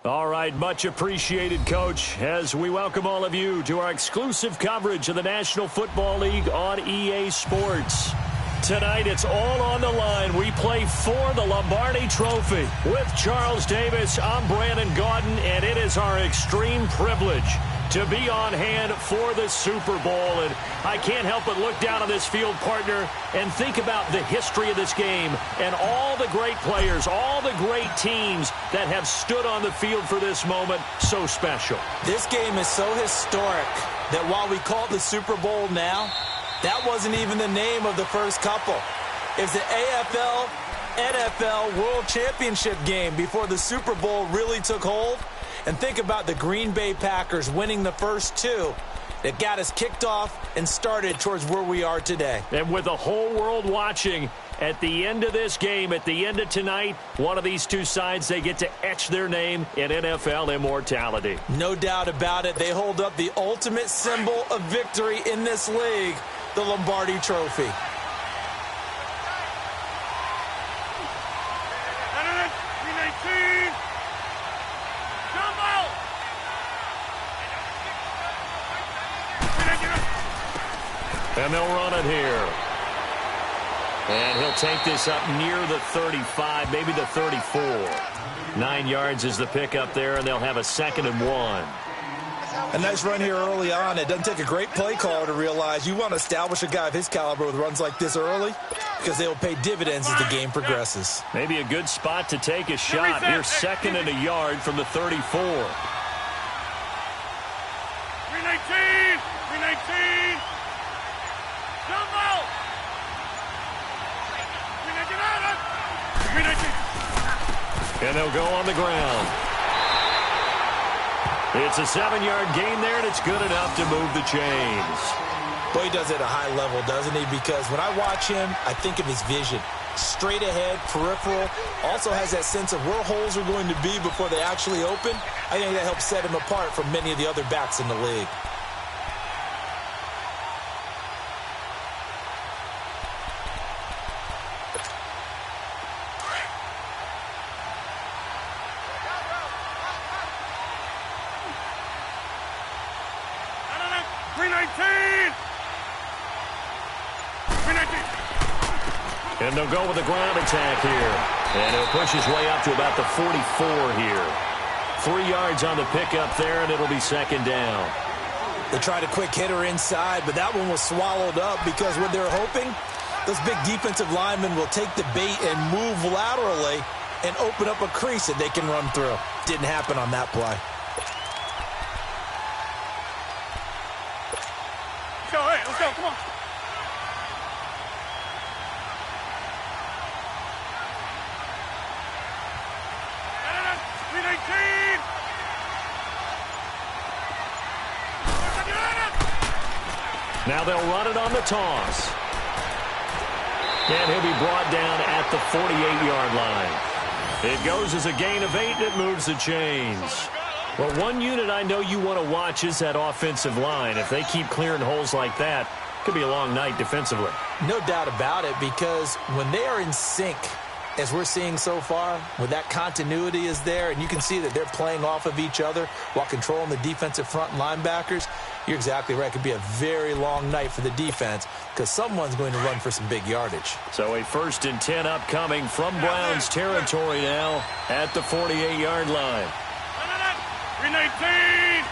All right, much appreciated, Coach, as we welcome all of you to our exclusive coverage of the National Football League on EA Sports. Tonight, it's all on the line. We play for the Lombardi Trophy. With Charles Davis, I'm Brandon Gaudin, and it is our extreme privilege to be on hand for the Super Bowl. And I can't help but look down on this field, partner, and think about the history of this game and all the great players, all the great teams that have stood on the field for this moment. So special. This game is so historic that while we call it the Super Bowl now, that wasn't even the name of the first couple. It's the AFL, NFL World Championship game before the Super Bowl really took hold. And think about the Green Bay Packers winning the first two that got us kicked off and started towards where we are today. And with the whole world watching, at the end of this game, at the end of tonight, one of these two sides, they get to etch their name in NFL immortality. No doubt about it. They hold up the ultimate symbol of victory in this league, the Lombardi Trophy. And they'll run it here. And he'll take this up near the 35, maybe the 34. 9 yards is the pickup there, and they'll have a 2nd and 1. A nice run here early on. It doesn't take a great play caller to realize you want to establish a guy of his caliber with runs like this early because they will pay dividends as the game progresses. Maybe a good spot to take a shot. Here, 2nd and a yard from the 34. 319! 319! And they'll go on the ground. It's a 7-yard gain there, and it's good enough to move the chains. Boy, he does it at a high level, doesn't he? Because when I watch him, I think of his vision. Straight ahead, peripheral, also has that sense of where holes are going to be before they actually open. I think that helps set him apart from many of the other backs in the league. And they'll go with a ground attack here. And he'll push his way up to about the 44 here. 3 yards on the pickup there, and it'll be 2nd down. They tried a quick hitter inside, but that one was swallowed up because what they're hoping, those big defensive linemen will take the bait and move laterally and open up a crease that they can run through. Didn't happen on that play. Let's go, hey, let's go, come on. Now they'll run it on the toss. And he'll be brought down at the 48-yard line. It goes as a gain of 8, and it moves the chains. Well, one unit I know you want to watch is that offensive line. If they keep clearing holes like that, it could be a long night defensively. No doubt about it, because when they are in sync, as we're seeing so far, when that continuity is there, and you can see that they're playing off of each other while controlling the defensive front linebackers, you're exactly right. It could be a very long night for the defense because someone's going to run for some big yardage. So a 1st and 10 upcoming from Browns territory now at the 48-yard line. 319!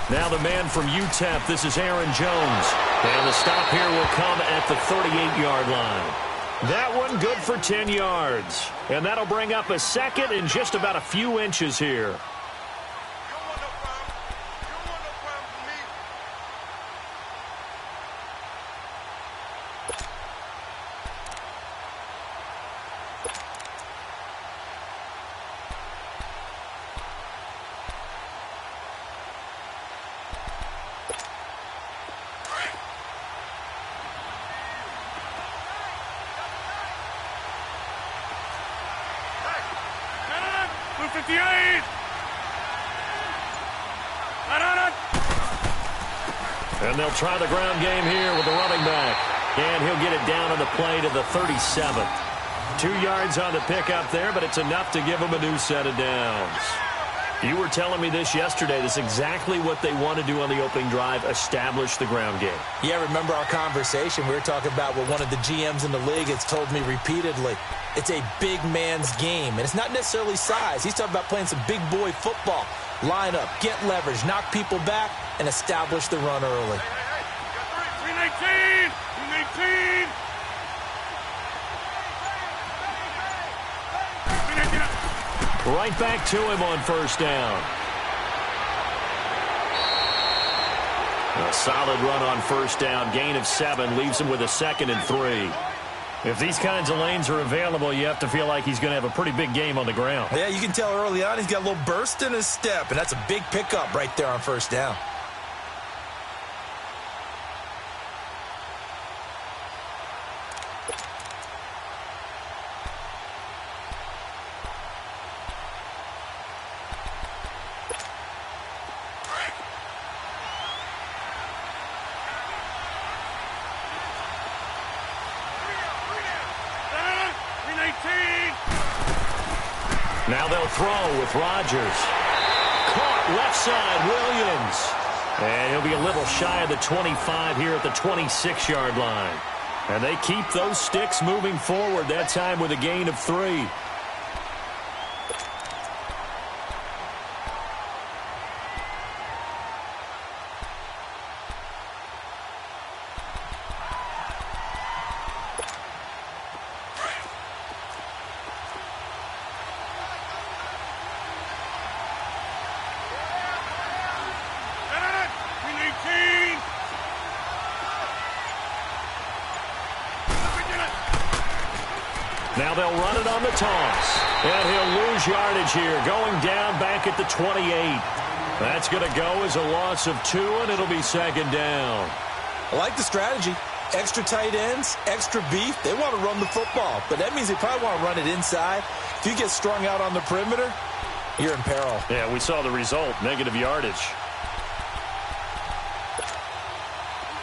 Now the man from UTEP, this is Aaron Jones. And the stop here will come at the 38-yard line. That one good for 10 yards. And that'll bring up a 2nd and just about a few inches here. And they'll try the ground game here with the running back. And he'll get it down on the play to the 37. 2 yards on the pickup there, but it's enough to give them a new set of downs. You were telling me this yesterday. This is exactly what they want to do on the opening drive, establish the ground game. Yeah, remember our conversation? We were talking about what one of the GMs in the league has told me repeatedly. It's a big man's game, and it's not necessarily size. He's talking about playing some big boy football. Line up, get leverage, knock people back, and establish the run early. 319! 319! Right back to him on first down. A solid run on first down. Gain of 7 leaves him with a 2nd and 3. If these kinds of lanes are available, you have to feel like he's going to have a pretty big game on the ground. Yeah, you can tell early on he's got a little burst in his step, and that's a big pickup right there on first down. Now they'll throw with Rodgers. Caught left side, Williams. And he'll be a little shy of the 25 here at the 26-yard line. And they keep those sticks moving forward, that time with a gain of 3. Now they'll run it on the toss. And he'll lose yardage here, going down back at the 28. That's going to go as a loss of 2, and it'll be 2nd down. I like the strategy. Extra tight ends, extra beef. They want to run the football, but that means they probably want to run it inside. If you get strung out on the perimeter, you're in peril. Yeah, we saw the result, negative yardage.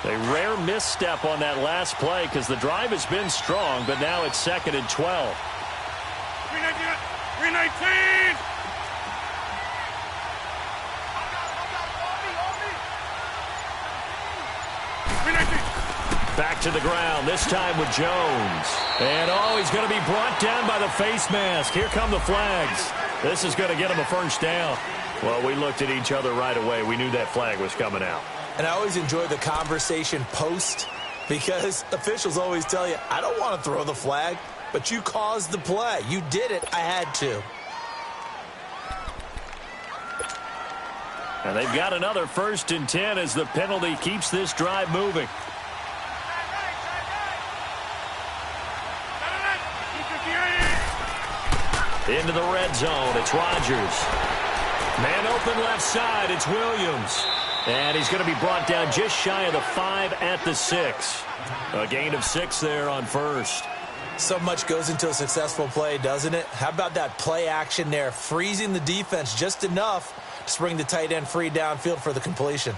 A rare misstep on that last play because the drive has been strong, but now it's 2nd and 12. 319! Back to the ground, this time with Jones. And, oh, he's going to be brought down by the face mask. Here come the flags. This is going to get him a first down. Well, we looked at each other right away. We knew that flag was coming out. And I always enjoy the conversation post because officials always tell you, I don't want to throw the flag, but you caused the play. You did it. I had to. And they've got another 1st and 10 as the penalty keeps this drive moving. Into the red zone, it's Rodgers. Man open left side, it's Williams. And he's going to be brought down just shy of the 5 at the 6. A gain of 6 there on first. So much goes into a successful play, doesn't it? How about that play action there, freezing the defense just enough to bring the tight end free downfield for the completion.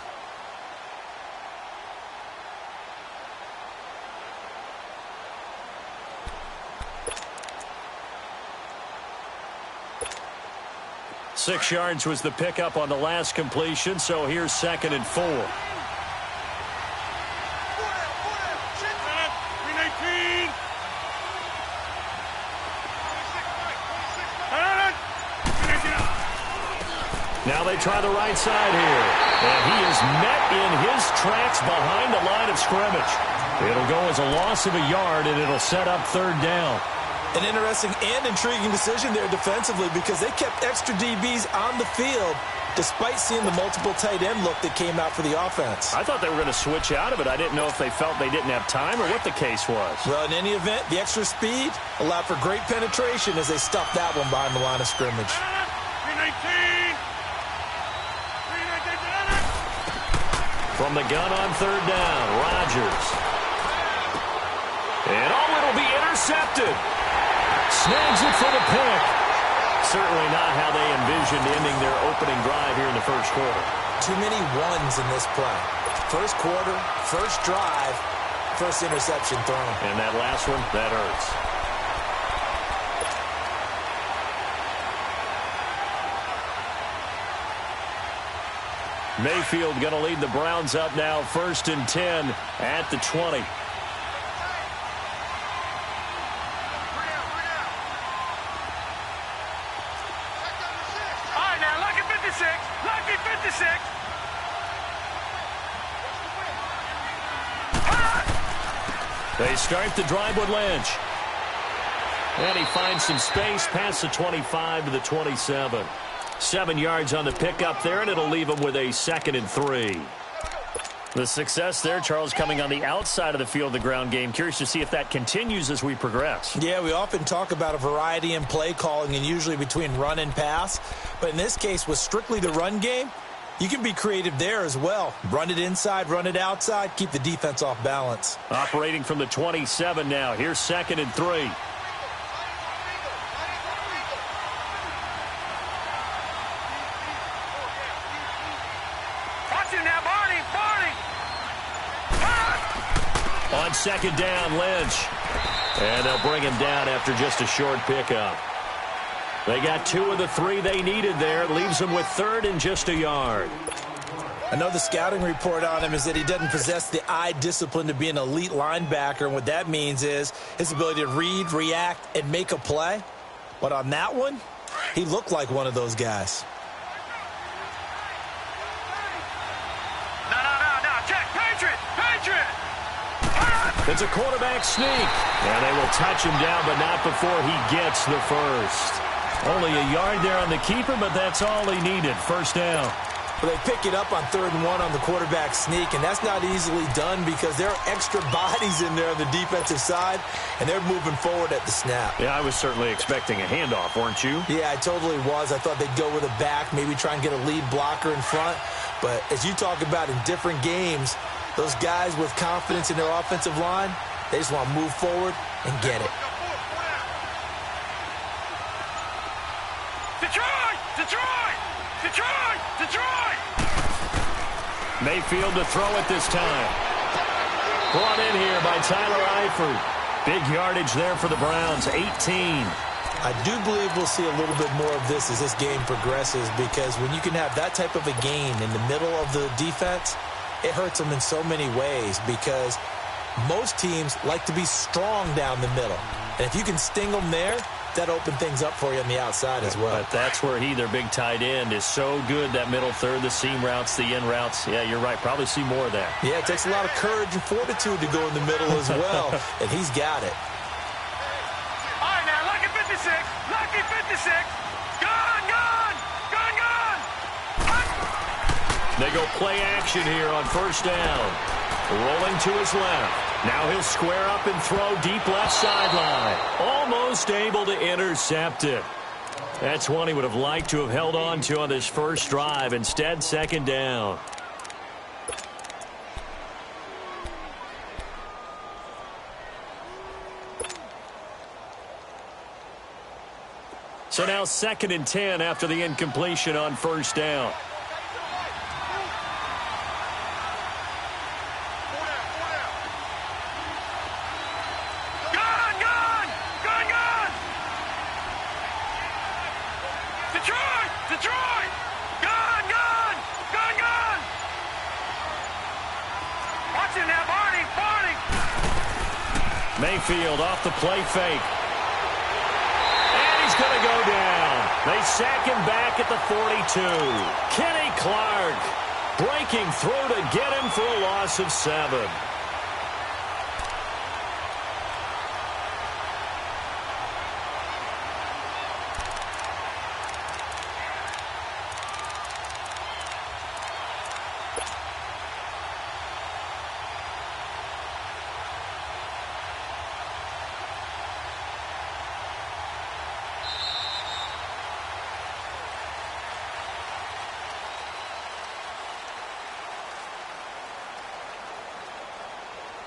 Six yards was the pickup on the last completion, so here's 2nd and 4. 319! Now they try the right side here. And he is met in his tracks behind the line of scrimmage. It'll go as a loss of a yard, and it'll set up 3rd down. An interesting and intriguing decision there defensively because they kept extra DBs on the field despite seeing the multiple tight end look that came out for the offense. I thought they were going to switch out of it. I didn't know if they felt they didn't have time or what the case was. Well, in any event, the extra speed allowed for great penetration as they stuffed that one behind the line of scrimmage. 319! From the gun on 3rd down, Rodgers. And it'll be intercepted. Snags it for the pick. Certainly not how they envisioned ending their opening drive here in the first quarter. Too many ones in this play. First quarter, first drive, first interception thrown. And that last one, that hurts. Mayfield going to lead the Browns up now, 1st and 10 at the 20. They start the drive with Lynch. And he finds some space past the 25 to the 27. 7 yards on the pickup there, and it'll leave him with a 2nd and 3. The success there, Charles, coming on the outside of the field, the ground game. Curious to see if that continues as we progress. Yeah, we often talk about a variety in play calling and usually between run and pass. But in this case, with strictly the run game, you can be creative there as well. Run it inside, run it outside, keep the defense off balance. Operating from the 27 now. Here's 2nd and 3. Watch him now, Barney. On 2nd down, Lynch. And they'll bring him down after just a short pickup. They got 2 of the 3 they needed there. Leaves them with 3rd and just a yard. I know the scouting report on him is that he doesn't possess the eye discipline to be an elite linebacker. And what that means is his ability to read, react, and make a play. But on that one, he looked like one of those guys. No. Check. Patriot. It's a quarterback sneak. And they will touch him down, but not before he gets the first. Only a yard there on the keeper, but that's all he needed. 1st down. Well, they pick it up on 3rd and 1 on the quarterback sneak, and that's not easily done because there are extra bodies in there on the defensive side, and they're moving forward at the snap. Yeah, I was certainly expecting a handoff, weren't you? Yeah, I totally was. I thought they'd go with a back, maybe try and get a lead blocker in front. But as you talk about in different games, those guys with confidence in their offensive line, they just want to move forward and get it. Detroit! Mayfield to throw it this time. Brought in here by Tyler Eifert. Big yardage there for the Browns, 18. I do believe we'll see a little bit more of this as this game progresses because when you can have that type of a gain in the middle of the defense, it hurts them in so many ways because most teams like to be strong down the middle. And if you can sting them there, that opened things up for you on the outside as well. But that's where their big tight end, is so good, that middle third, the seam routes, the in routes. Yeah, you're right. Probably see more of that. Yeah, it takes a lot of courage and fortitude to go in the middle as well, and he's got it. All right, now, lucky 56. Gone. They go play action here on 1st down. Rolling to his left. Now he'll square up and throw deep left sideline. Almost able to intercept it. That's one he would have liked to have held on to on this first drive. Instead, 2nd down. So now 2nd and 10 after the incompletion on 1st down. Detroit! Gone! Watch him now, Barney! Mayfield off the play fake. And he's going to go down. They sack him back at the 42. Kenny Clark breaking through to get him for a loss of 7.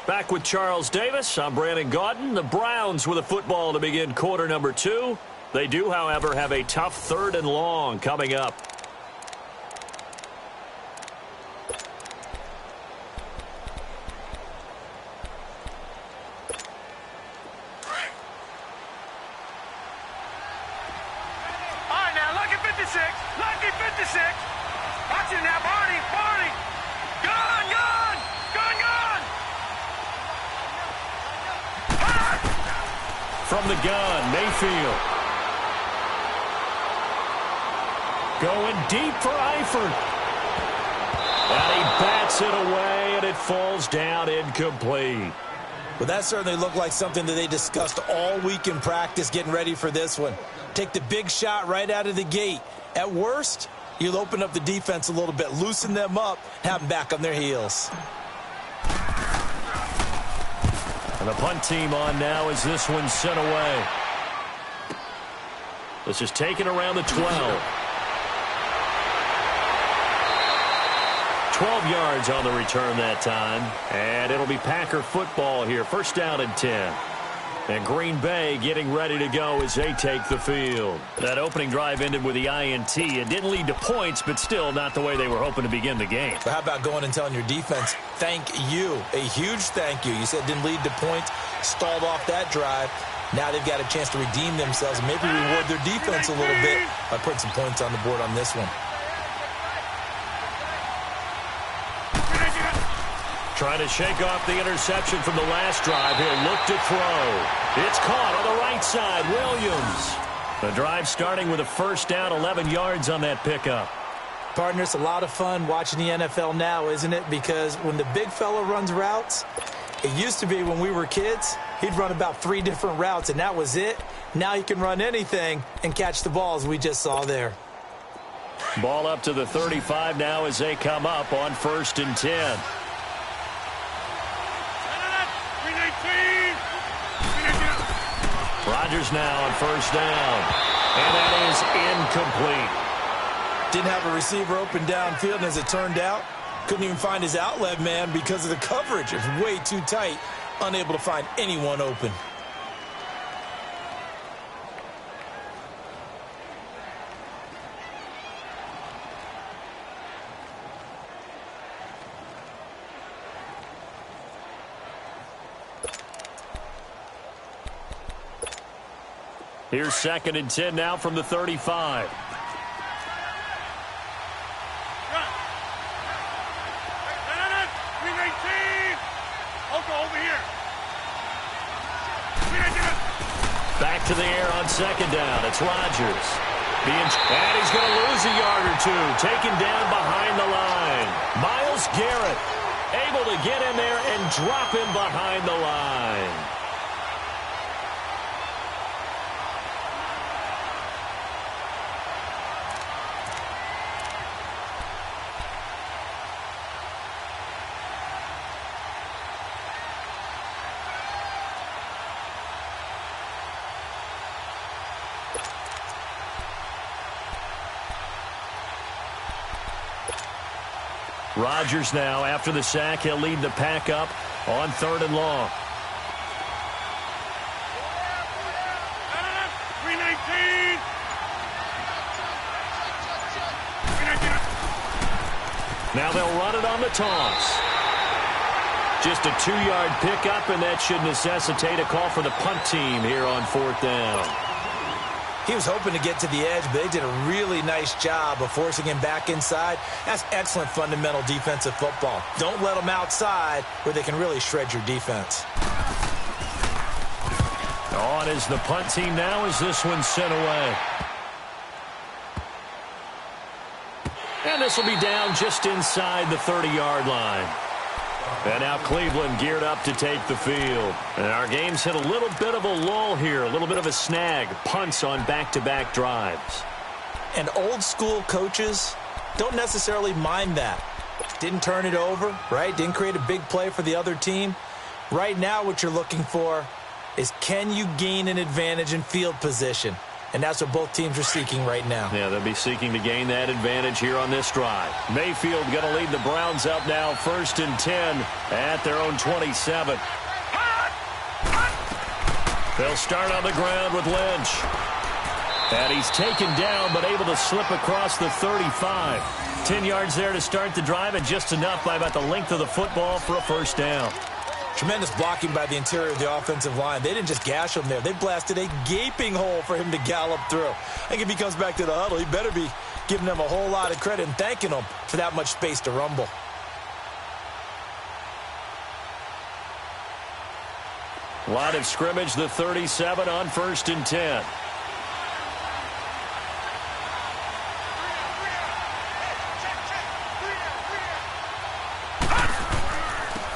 Back with Charles Davis. I'm Brandon Gaudin. The Browns with a football to begin quarter number 2. They do, however, have a tough 3rd and long coming up. All right, now, lucky 56. Watch him now, Barney! From the gun, Mayfield. Going deep for Eifert. And he bats it away, and it falls down incomplete. Well, that certainly looked like something that they discussed all week in practice getting ready for this one. Take the big shot right out of the gate. At worst, you'll open up the defense a little bit, loosen them up, have them back on their heels. And the punt team on now as this one's sent away. This is taken around the 12. 12 yards on the return that time. And it'll be Packer football here. First down and 10. And Green Bay getting ready to go as they take the field. That opening drive ended with the INT. It didn't lead to points, but still not the way they were hoping to begin the game. But how about going and telling your defense, thank you, a huge thank you. You said it didn't lead to points, stalled off that drive. Now they've got a chance to redeem themselves and maybe reward their defense a little bit by putting some points on the board on this one. Trying to shake off the interception from the last drive. He'll look to throw. It's caught on the right side. Williams. The drive starting with a first down, 11 yards on that pickup. Partner, it's a lot of fun watching the NFL now, isn't it? Because when the big fella runs routes, it used to be when we were kids, he'd run about 3 different routes, and that was it. Now he can run anything and catch the balls we just saw there. Ball up to the 35 now as they come up on first and 10. Rodgers now on first down. And that is incomplete. Didn't have a receiver open downfield, and as it turned out, couldn't even find his outlet man because of the coverage. It was way too tight, unable to find anyone open. Here's second and 10 now from the 35. Back to the air on second down. It's Rodgers. And he's going to lose a yard or two. Taken down behind the line. Myles Garrett able to get in there and drop him behind the line. Rodgers now, after the sack, he'll lead the pack up on third and long. Now they'll run it on the toss. Just a 2-yard pickup, and that should necessitate a call for the punt team here on fourth down. He was hoping to get to the edge, but they did a really nice job of forcing him back inside. That's excellent fundamental defensive football. Don't let them outside where they can really shred your defense. On is the punt team now as this one's sent away. And this will be down just inside the 30-yard line. And now Cleveland geared up to take the field. And our game's hit a little bit of a lull here, a little bit of a snag. Punts on back-to-back drives. And old-school coaches don't necessarily mind that. Didn't turn it over, right? Didn't create a big play for the other team. Right now what you're looking for is, can you gain an advantage in field position? And that's what both teams are seeking right now. Yeah, they'll be seeking to gain that advantage here on this drive. Mayfield going to lead the Browns up now, first and 10 at their own 27. They'll start on the ground with Lynch. And he's taken down, but able to slip across the 35. 10 yards there to start the drive, and just enough by about the length of the football for a first down. Tremendous blocking by the interior of the offensive line. They didn't just gash him there. They blasted a gaping hole for him to gallop through. I think if he comes back to the huddle, he better be giving them a whole lot of credit and thanking them for that much space to rumble. Line of scrimmage, the 37 on 1st and 10.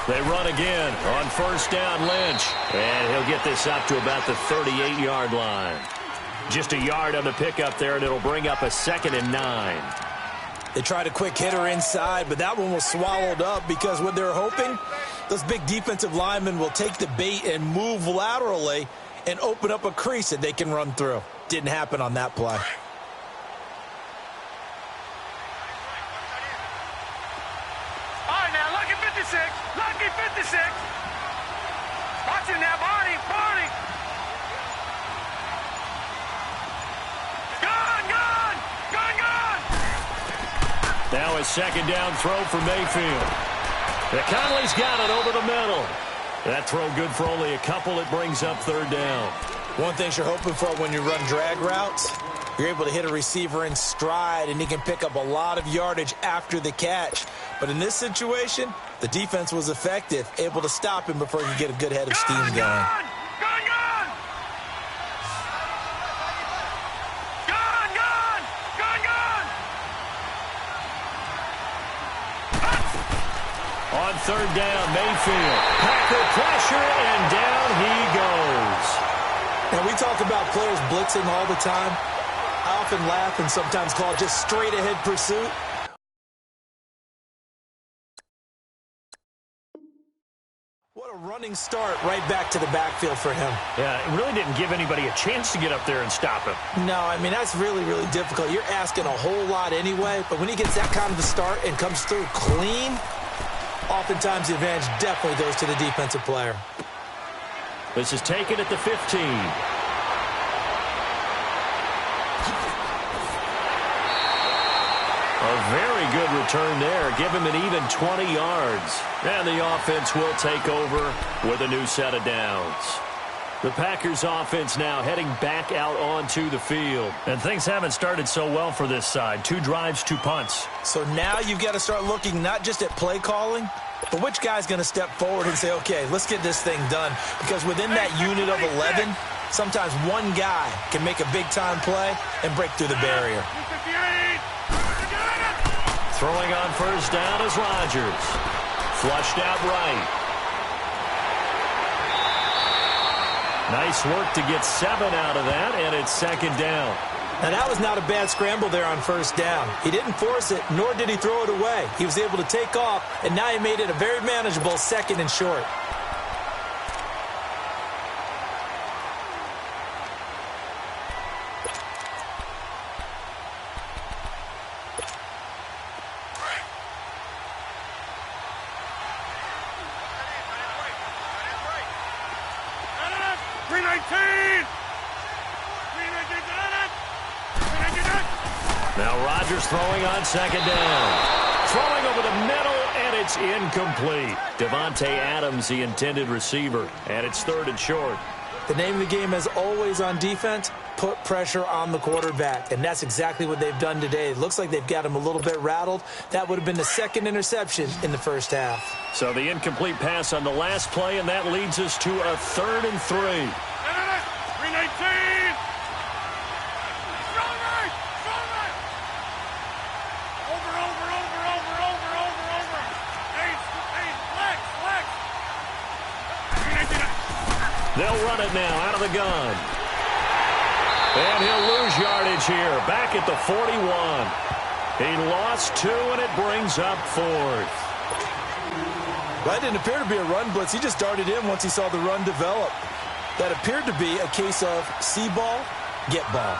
They run again on 1st down, Lynch. And he'll get this up to about the 38-yard line. Just a yard on the pickup there, and it'll bring up a 2nd and 9. They tried a quick hitter inside, but that one was swallowed up because what they're hoping, those big defensive linemen will take the bait and move laterally and open up a crease that they can run through. Didn't happen on that play. All right, now, lucky 56. Lucky 56. Watch it now, Barney. Barney. Gone, gone. Gone, gone. Now a 2nd down throw for Mayfield. Conley's got it over the middle. That throw good for only a couple. It brings up 3rd down. One thing you're hoping for when you run drag routes, you're able to hit a receiver in stride, and he can pick up a lot of yardage after the catch. But in this situation, the defense was effective, able to stop him before he could get a good head of steam going. Gone, gone, gone. Gone, gone. Gone, gone. On 3rd down, Mayfield. Packer pressure, and down he goes. Now, we talk about players blitzing all the time. I often laugh and sometimes call it just straight-ahead pursuit. What a running start right back to the backfield for him. Yeah, it really didn't give anybody a chance to get up there and stop him. No, I mean, that's really, really difficult. You're asking a whole lot anyway, but when he gets that kind of a start and comes through clean, oftentimes the advantage definitely goes to the defensive player. This is taken at the 15. A very good return there. Give him an even 20 yards. And the offense will take over with a new set of downs. The Packers offense now heading back out onto the field. And things haven't started so well for this side. 2 drives, 2 punts. So now you've got to start looking not just at play calling, but which guy's going to step forward and say, okay, let's get this thing done. Because within that unit of 11, sometimes one guy can make a big-time play and break through the barrier. Throwing on 1st down is Rodgers. Flushed out right. Nice work to get 7 out of that, and it's 2nd down. Now, that was not a bad scramble there on 1st down. He didn't force it, nor did he throw it away. He was able to take off, and now he made it a very manageable 2nd and short. Now Rodgers throwing on 2nd down. Throwing over the middle, and it's incomplete. Devontae Adams, the intended receiver, and it's 3rd and short. The name of the game is always on defense, put pressure on the quarterback, and that's exactly what they've done today. It looks like they've got him a little bit rattled. That would have been the 2nd interception in the 1st half. So the incomplete pass on the last play, and that leads us to a 3rd and 3. 319. They'll run it now out of the gun. And he'll lose yardage here. Back at the 41. He lost 2, and it brings up 4th. That didn't appear to be a run blitz. He just darted in once he saw the run develop. That appeared to be a case of see ball, get ball.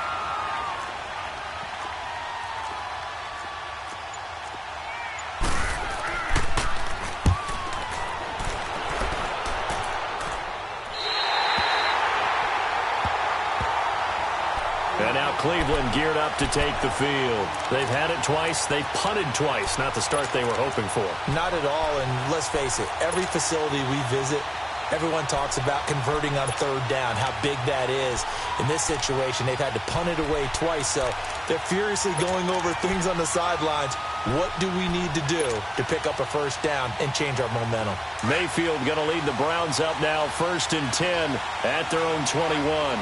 And now Cleveland geared up to take the field. They've had it twice. They've punted twice. Not the start they were hoping for. Not at all, and let's face it, every facility we visit, everyone talks about converting on 3rd down, how big that is. In this situation, they've had to punt it away twice, so they're furiously going over things on the sidelines. What do we need to do to pick up a first down and change our momentum? Mayfield going to lead the Browns up now, 1st and 10 at their own 21.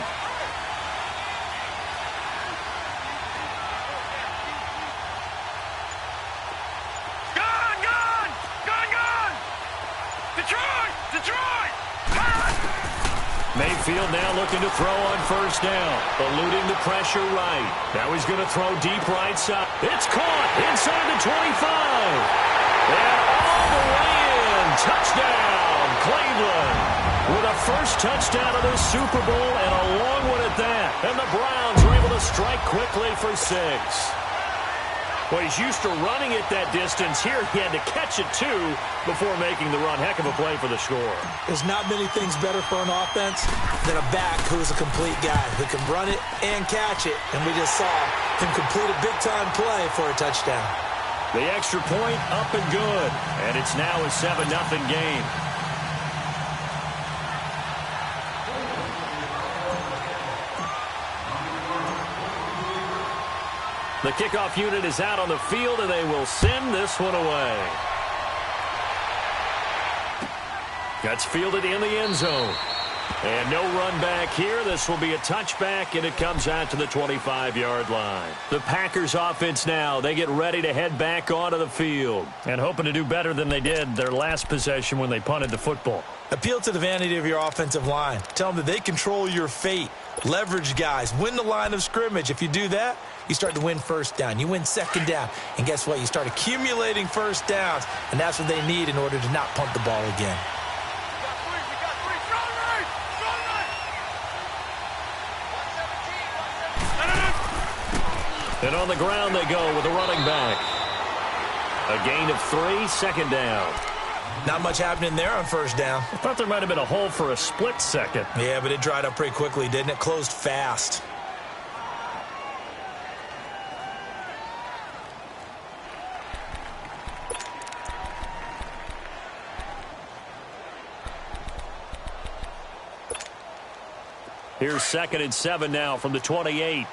Mayfield now looking to throw on first down, eluding the pressure right. Now he's going to throw deep right side. It's caught inside the 25. And all the way in. Touchdown, Cleveland. With a first touchdown of the Super Bowl and a long one at that. And the Browns are able to strike quickly for 6. Well, he's used to running it that distance. Here he had to catch it, too, before making the run. Heck of a play for the score. There's not many things better for an offense than a back who's a complete guy who can run it and catch it. And we just saw him complete a big-time play for a touchdown. The extra point up and good. And it's now a 7-0 game. The kickoff unit is out on the field, and they will send this one away. Gets fielded in the end zone. And no run back here. This will be a touchback, and it comes out to the 25-yard line. The Packers offense now, they get ready to head back onto the field. And hoping to do better than they did their last possession when they punted the football. Appeal to the vanity of your offensive line. Tell them that they control your fate. Leverage guys. Win the line of scrimmage. If you do that, you start to win first down. You win second down. And guess what? You start accumulating first downs. And that's what they need in order to not punt the ball again. And on the ground they go with a running back. A gain of 3, second down. Not much happening there on first down. I thought there might have been a hole for a split second. Yeah, but it dried up pretty quickly, didn't it? Closed fast. Here's 2nd and 7 now from the 28.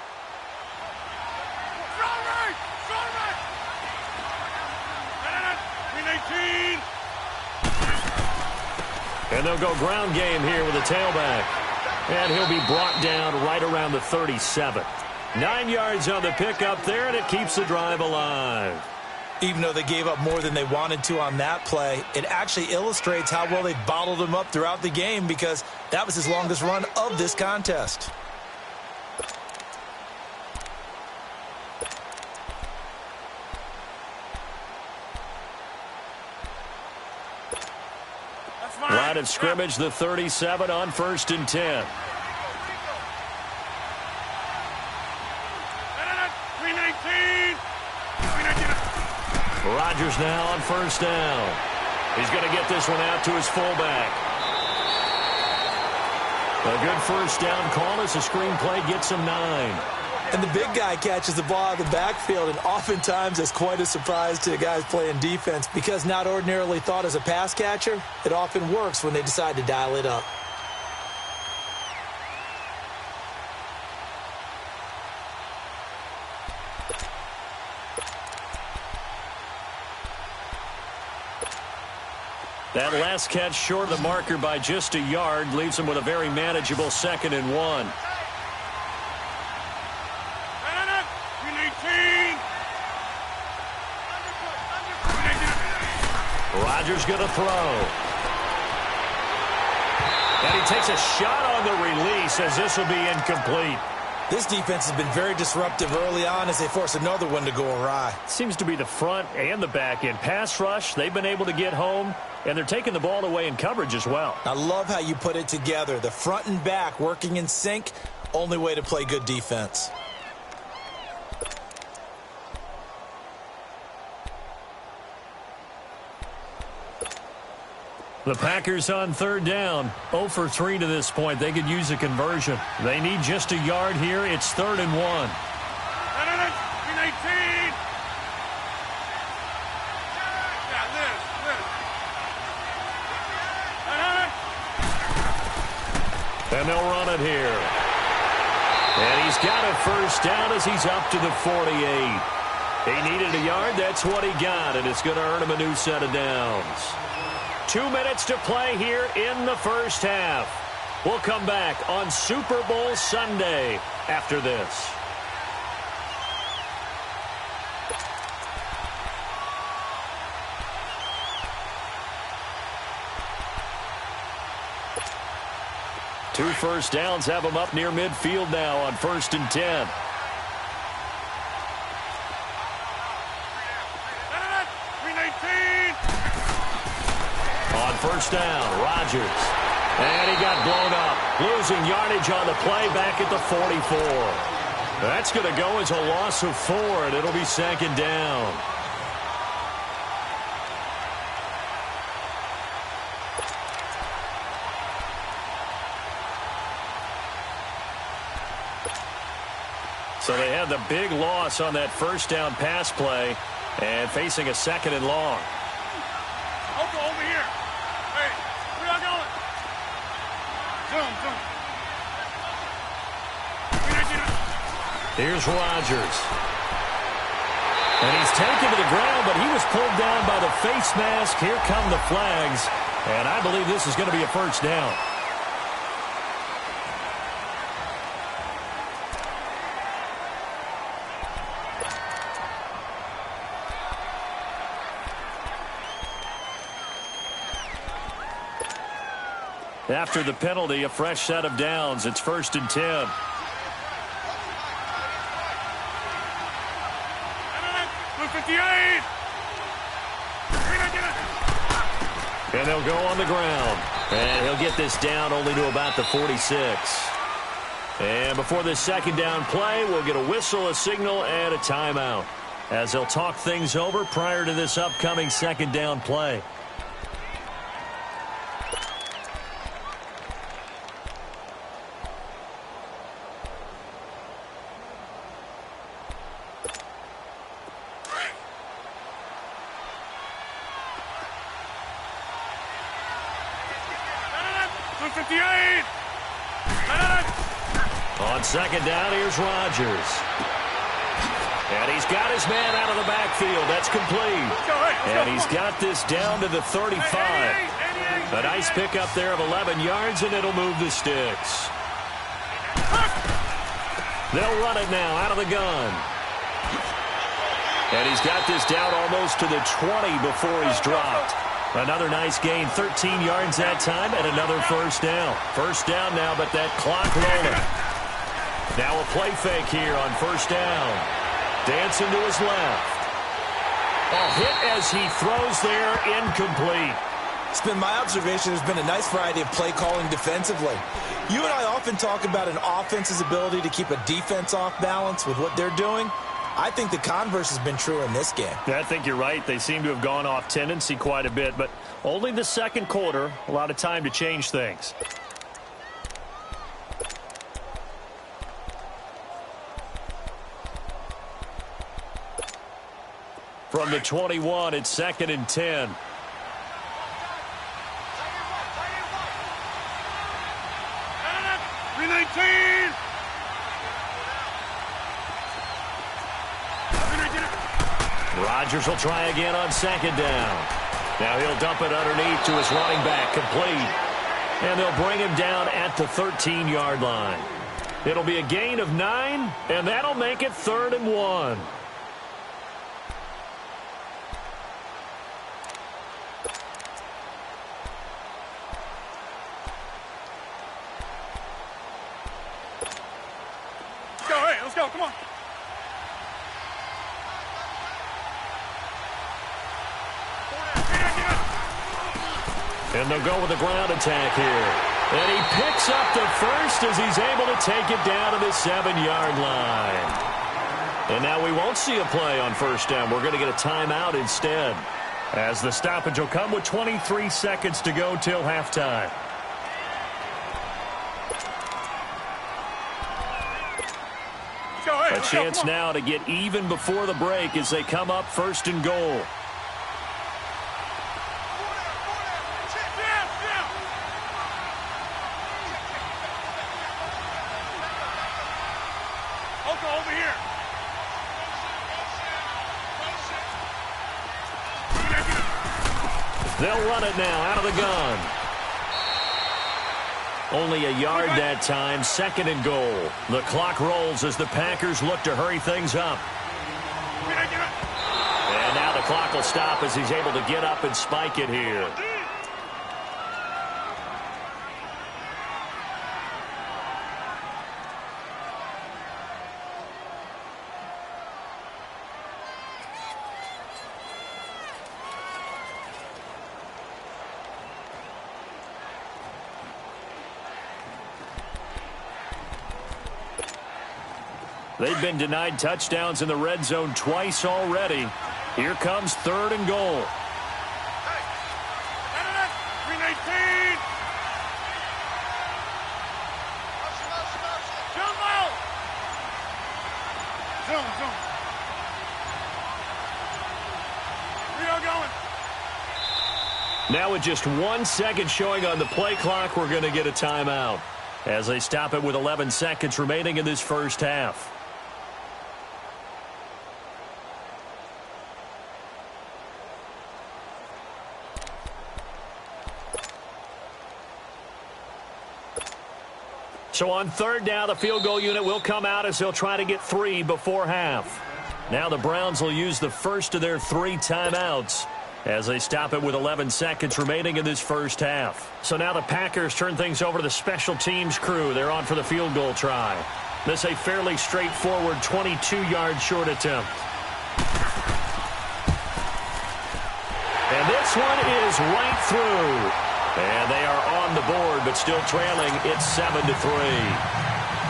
And they'll go ground game here with a tailback. And he'll be brought down right around the 37. 9 yards on the pickup there, and it keeps the drive alive. Even though they gave up more than they wanted to on that play, it actually illustrates how well they bottled them up throughout the game, because that was his longest run of this contest. Line of scrimmage, the 37 on 1st and 10. Rodgers now on first down. He's going to get this one out to his fullback. A good first down call as the screenplay gets him 9. And the big guy catches the ball out of the backfield, and oftentimes it's quite a surprise to the guys playing defense, because not ordinarily thought as a pass catcher, it often works when they decide to dial it up. That last catch short of the marker by just a yard leaves him with a very manageable 2nd and 1. Rodgers going to throw. And he takes a shot on the release as this will be incomplete. This defense has been very disruptive early on as they force another one to go awry. Seems to be the front and the back end. Pass rush, they've been able to get home, and they're taking the ball away in coverage as well. I love how you put it together. The front and back working in sync, only way to play good defense. The Packers on 3rd down. 0 for 3 to this point. They could use a conversion. They need just a yard here. It's 3rd and 1. And they'll run it here. And he's got a first down as he's up to the 48. He needed a yard. That's what he got, and it's going to earn him a new set of downs. 2 minutes to play here in the first half. We'll come back on Super Bowl Sunday after this. Two first downs have them up near midfield now on 1st and 10. On first down, Rodgers. And he got blown up. Losing yardage on the play back at the 44. That's going to go as a loss of 4, and it'll be 2nd down. So they had the big loss on that first down pass play and facing a 2nd and long. Oko, over here. Hey, where y'all going? Zoom. Here's Rodgers. And he's taken to the ground, but he was pulled down by the face mask. Here come the flags. And I believe this is going to be a first down. After the penalty, a fresh set of downs. It's 1st and 10. And they'll go on the ground. And he'll get this down only to about the 46. And before this 2nd down play, we'll get a whistle, a signal, and a timeout, as they'll talk things over prior to this upcoming 2nd down play. On 2nd down, here's Rodgers. And he's got his man out of the backfield. That's complete. And he's got this down to the 35. A nice pickup there of 11 yards, and it'll move the sticks. They'll run it now out of the gun. And he's got this down almost to the 20 before he's dropped. Another nice gain, 13 yards that time, and another first down. First down now, but that clock rolling. Now a play fake here on first down. Dancing to his left. A hit as he throws there, incomplete. It's been my observation there's been a nice variety of play calling defensively. You and I often talk about an offense's ability to keep a defense off balance with what they're doing. I think the converse has been true in this game. Yeah, I think you're right. They seem to have gone off tendency quite a bit, but only the 2nd quarter, a lot of time to change things. From the 21, it's 2nd and 10. Rodgers will try again on 2nd down. Now he'll dump it underneath to his running back, complete. And they'll bring him down at the 13-yard line. It'll be a gain of 9, and that'll make it 3rd and 1. Let's go, come on. And they'll go with the ground attack here. And he picks up the first as he's able to take it down to the 7-yard line. And now we won't see a play on first down. We're going to get a timeout instead, as the stoppage will come with 23 seconds to go till halftime. A chance now to get even before the break as they come up 1st and goal. They'll run it now out of the gun. Only a yard that time, 2nd and goal. The clock rolls as the Packers look to hurry things up. And now the clock will stop as he's able to get up and spike it here. They've been denied touchdowns in the red zone twice already. Here comes 3rd and goal. Green 18. Jump out. Zoom. Rio going. Now with just 1 second showing on the play clock, we're going to get a timeout as they stop it with 11 seconds remaining in this first half. So on 3rd down, the field goal unit will come out as they'll try to get 3 before half. Now the Browns will use the first of their 3 timeouts as they stop it with 11 seconds remaining in this first half. So now the Packers turn things over to the special teams crew. They're on for the field goal try. This a fairly straightforward 22-yard short attempt. And this one is right through. And they are on the board, but still trailing. It's 7-3.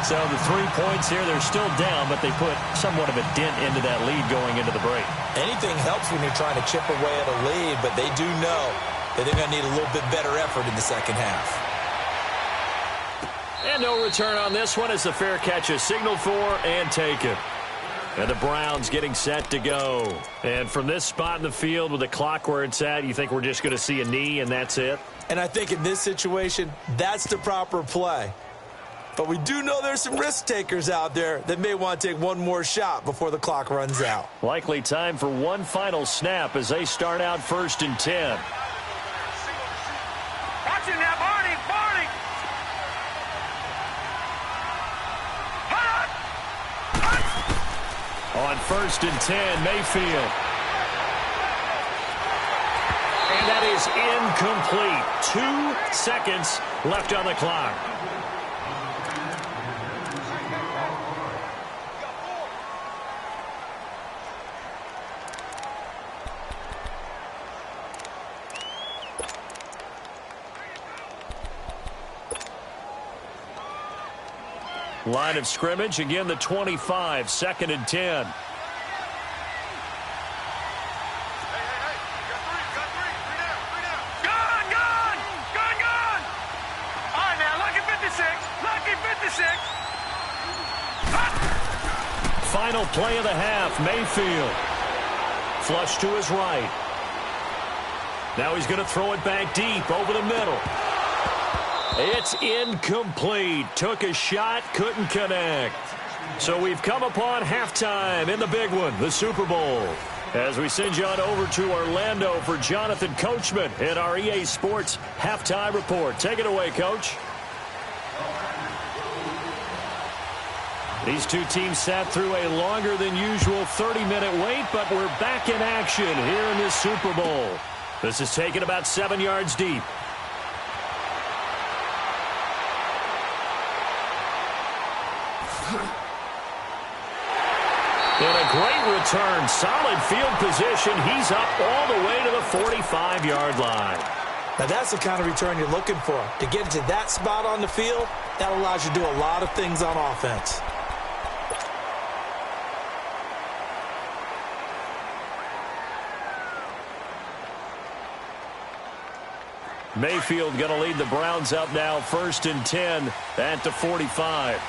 So the 3 points here, they're still down, but they put somewhat of a dent into that lead going into the break. Anything helps when you're trying to chip away at a lead, but they do know that they're going to need a little bit better effort in the second half. And no return on this one as the fair catch is signaled for and taken. And the Browns getting set to go. And from this spot in the field with the clock where it's at, you think we're just going to see a knee and that's it? And I think in this situation, that's the proper play. But we do know there's some risk takers out there that may want to take one more shot before the clock runs out. Likely time for one final snap as they start out 1st and 10. Watch it now, Barney. On 1st and 10, Mayfield. And that is incomplete. 2 seconds left on the clock. Line of scrimmage, again the 25, 2nd and 10. Gun! All right, now, lucky 56. Final play of the half, Mayfield. Flush to his right. Now he's going to throw it back deep over the middle. It's incomplete. Took a shot, couldn't connect. So we've come upon halftime in the big one, the Super Bowl. As we send you on over to Orlando for Jonathan Coachman in our EA Sports Halftime Report. Take it away, Coach. These two teams sat through a longer than usual 30-minute wait, but we're back in action here in this Super Bowl. This is taken about 7 yards deep. And a great return. Solid field position. He's up all the way to the 45-yard line. Now, that's the kind of return you're looking for. To get into that spot on the field, that allows you to do a lot of things on offense. Mayfield going to lead the Browns up now, 1st and 10 at the 45.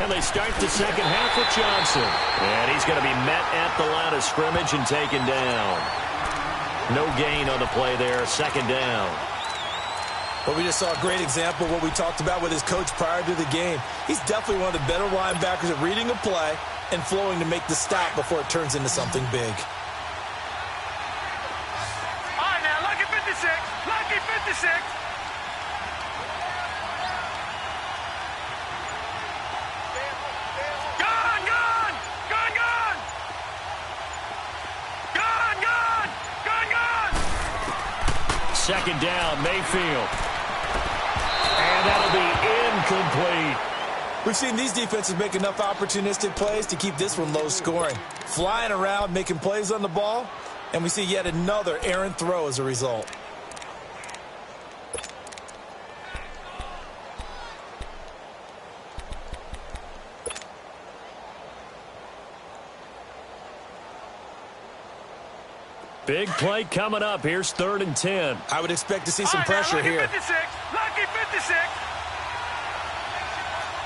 And they start the second half with Johnson. And he's going to be met at the line of scrimmage and taken down. No gain on the play there, 2nd down. Well, we just saw a great example of what we talked about with his coach prior to the game. He's definitely one of the better linebackers at reading a play and flowing to make the stop before it turns into something big. All right, now, lucky 56. Lucky 56. Gone, gone. Gone, gone. Gone, gone. Gone, gone. Second down, Mayfield. And that'll be incomplete. We've seen these defenses make enough opportunistic plays to keep this one low scoring. Flying around, making plays on the ball, and we see yet another errant throw as a result. Big play coming up. Here's 3rd and 10. I would expect to see some pressure lucky here. 56. Lucky 56.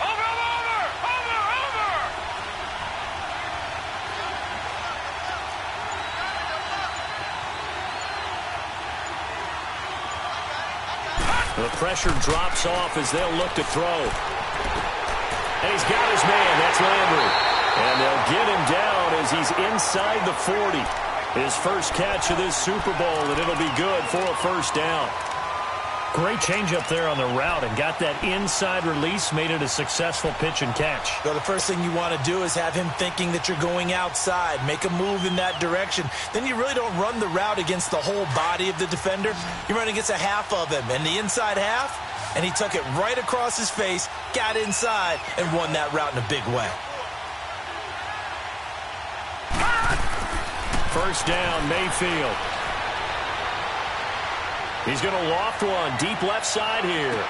Over, over, over, over. The pressure drops off as they'll look to throw. And he's got his man. That's Landry. And they'll get him down as he's inside the 40. His first catch of this Super Bowl, and it'll be good for a first down. Great change up there on the route and got that inside release, made it a successful pitch and catch. So the first thing you want to do is have him thinking that you're going outside, make a move in that direction. Then you really don't run the route against the whole body of the defender. You run against a half of him, and the inside half, and he took it right across his face, got inside, and won that route in a big way. First down, Mayfield. He's going to loft one deep left side here.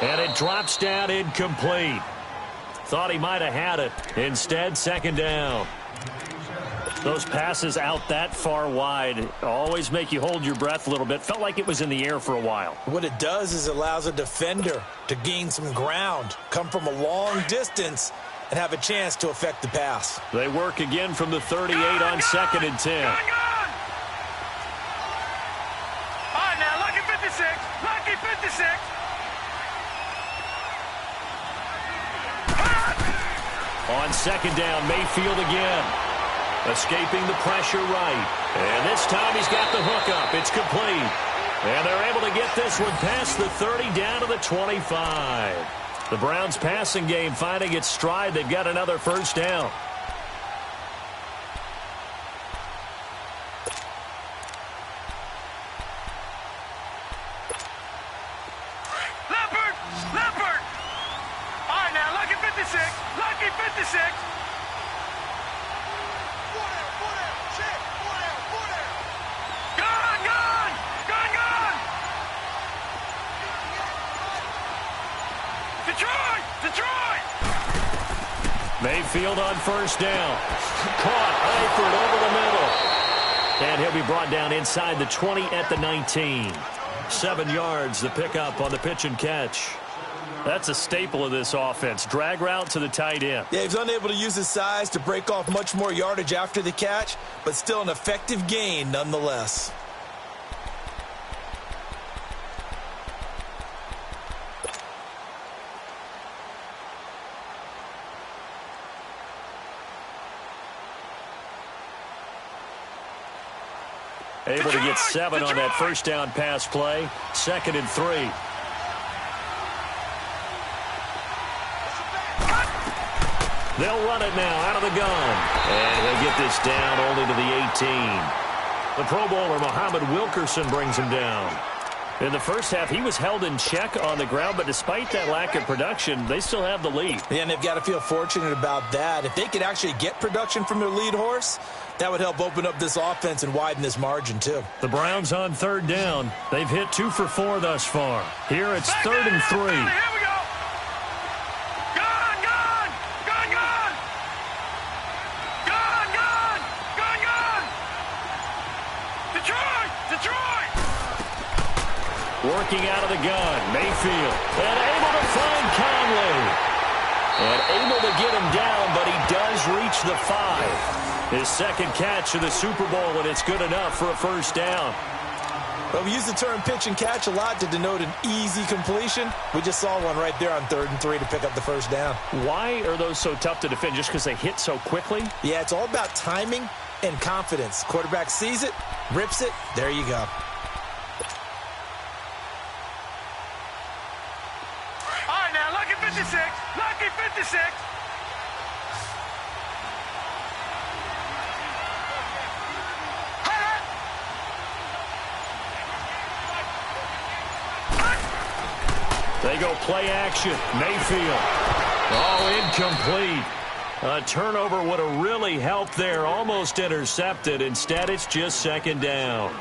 And it drops down incomplete. Thought he might have had it. Instead, second down. Those passes out that far wide always make you hold your breath a little bit. Felt like it was in the air for a while. What it does is it allows a defender to gain some ground, come from a long distance, and have a chance to affect the pass. They work again from the 38 on 2nd and 10. Gone, gone. All right, now, lucky 56. Lucky 56. On 2nd down, Mayfield again. Escaping the pressure right. And this time he's got the hook up. It's complete. And they're able to get this one past the 30 down to the 25. The Browns' passing game finding its stride. They've got another first down. Leopard! Leopard! All right, now, lucky 56. Lucky 56. Gone, gone! Gone, gone! Detroit! Detroit! Mayfield on first down. Caught Eifert over the middle. And he'll be brought down inside the 20 at the 19. 7 yards, the pickup on the pitch and catch. That's a staple of this offense. Drag route to the tight end. Yeah, he's unable to use his size to break off much more yardage after the catch, but still an effective gain nonetheless. Able to get 7 on that first down pass play. 2nd and 3. They'll run it now out of the gun. And he'll get this down only to the 18. The Pro Bowler Muhammad Wilkerson brings him down. In the first half, he was held in check on the ground, but despite that lack of production, they still have the lead. Yeah, and they've got to feel fortunate about that. If they could actually get production from their lead horse, that would help open up this offense and widen this margin, too. The Browns on 3rd down. They've hit 2 for 4 thus far. Here it's 3rd and 3. Here we go. Gone, gone, gone, gone. Gone, gone, gone, gone. Detroit, Detroit. Working out of the gun, Mayfield. And able to find Conley. And able to get him down, but he does reach the 5. His second catch of the Super Bowl, and it's good enough for a first down. Well, we use the term pitch and catch a lot to denote an easy completion. We just saw one right there on 3rd and 3 to pick up the first down. Why are those so tough to defend? Just because they hit so quickly? Yeah, it's all about timing and confidence. Quarterback sees it, rips it, there you go. All right, now, lucky 56. Lucky 56. They go play action. Mayfield. Oh, incomplete. A turnover would have really helped there. Almost intercepted. Instead, it's just 2nd down.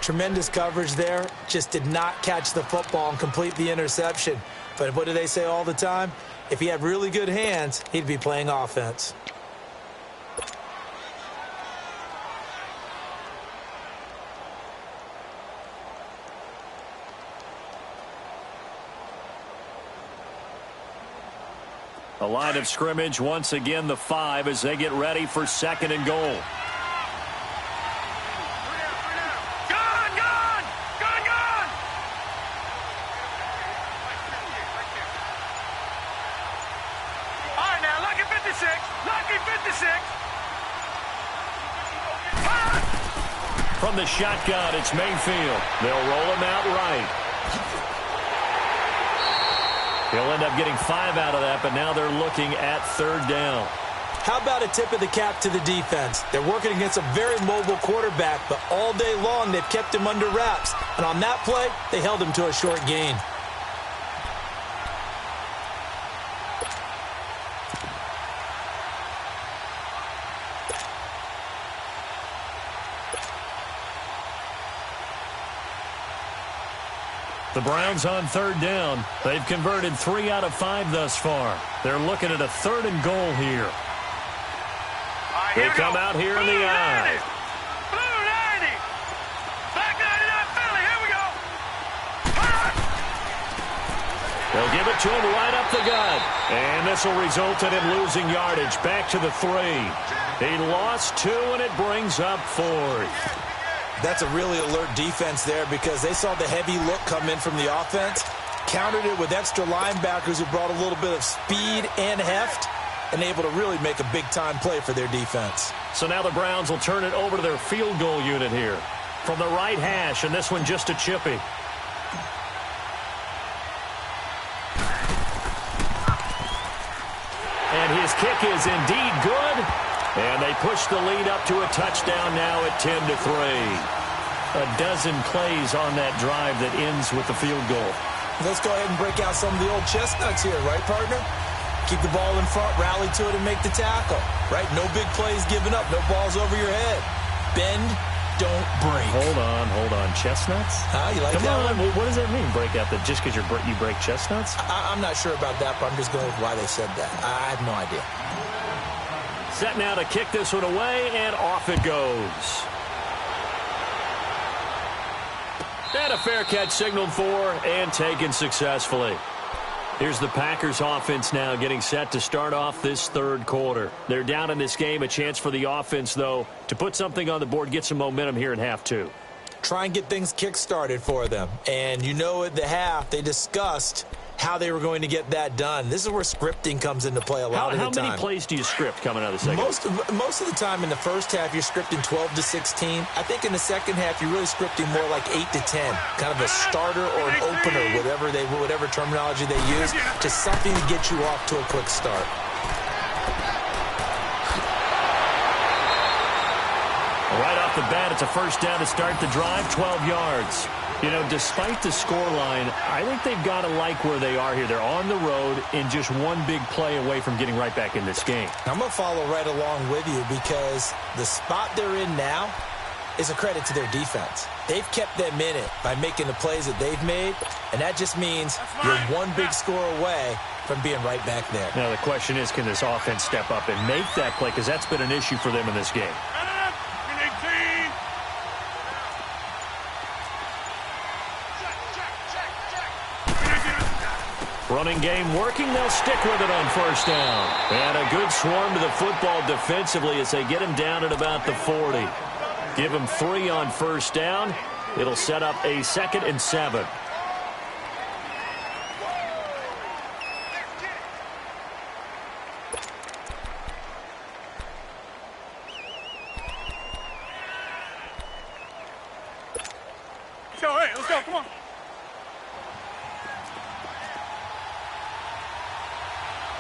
Tremendous coverage there. Just did not catch the football and complete the interception. But what do they say all the time? If he had really good hands, he'd be playing offense. A line of scrimmage, once again the 5 as they get ready for 2nd and goal. Gone, gone, gone, gone. All right, now, lucky 56. Lucky 56. From the shotgun, it's Mayfield. They'll roll him out right. He'll end up getting 5 out of that, but now they're looking at 3rd down. How about a tip of the cap to the defense? They're working against a very mobile quarterback, but all day long they've kept him under wraps. And on that play, they held him to a short gain. The Browns on 3rd down. They've converted 3 out of 5 thus far. They're looking at a 3rd and goal here. Right, They come out here in the eye. Blue 90. Black 99 Philly. Here we go. They'll give it to him right up the gut. And this will result in him losing yardage. Back to the 3. He lost 2, and it brings up 4th. That's a really alert defense there because they saw the heavy look come in from the offense, countered it with extra linebackers who brought a little bit of speed and heft, and able to really make a big-time play for their defense. So now the Browns will turn it over to their field goal unit here. From the right hash, and this one just a chippy. And his kick is indeed good. And they push the lead up to a touchdown now at 10-3. A dozen plays on that drive that ends with the field goal. Let's go ahead and break out some of the old chestnuts here, right, partner? Keep the ball in front, rally to it, and make the tackle, right? No big plays given up, no balls over your head. Bend, don't break. Hold on. Chestnuts? You like Come that on. one? What does that mean, break out? That just because you break chestnuts? I'm not sure about that, but I'm just going with why they said that. I have no idea. Set now to kick this one away, and off it goes. And a fair catch signaled for and taken successfully. Here's the Packers offense now getting set to start off this 3rd quarter. They're down in this game. A chance for the offense, though, to put something on the board, get some momentum here in half 2. Try and get things kick-started for them. And you know at the half, they discussed how they were going to get that done. This is where scripting comes into play a lot of the time. How many plays do you script coming out of the second? Most of the time in the first half, you're scripting 12 to 16. I think in the second half, you're really scripting more like 8 to 10. Kind of a starter or an opener, whatever terminology they use, just something to get you off to a quick start. Right off the bat, it's a first down to start the drive, 12 yards. You know, despite the scoreline, I think they've got to like where they are here. They're on the road and just one big play away from getting right back in this game. I'm going to follow right along with you because the spot they're in now is a credit to their defense. They've kept them in it by making the plays that they've made, and that just means you're one big score away from being right back there. Now, the question is, can this offense step up and make that play? Because that's been an issue for them in this game. Running game working. They'll stick with it on first down. And a good swarm to the football defensively as they get him down at about the 40. Give him 3 on first down. It'll set up a 2nd and 7. So, hey, let's go. Come on.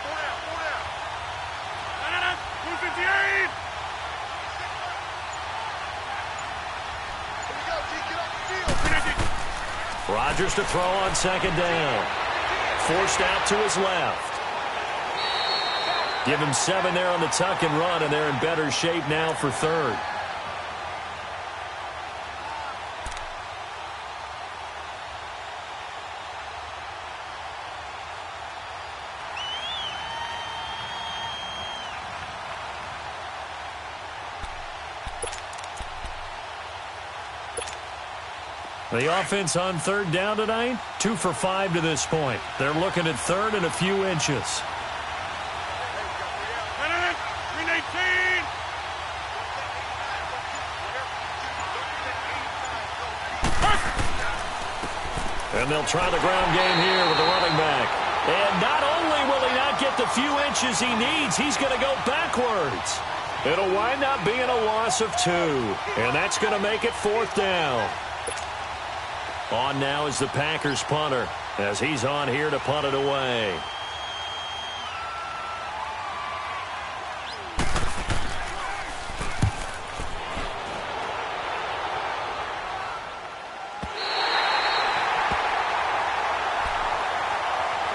Pull down. No. 258. Rodgers to throw on 2nd down. Forced out to his left. Give him 7 there on the tuck and run, and they're in better shape now for 3rd. The offense on 3rd down tonight, 2 for 5 to this point. They're looking at 3rd and a few inches. And they'll try the ground game here with the running back. And not only will he not get the few inches he needs, he's going to go backwards. It'll wind up being a loss of 2. And that's going to make it 4th down. On now is the Packers punter, as he's on here to punt it away.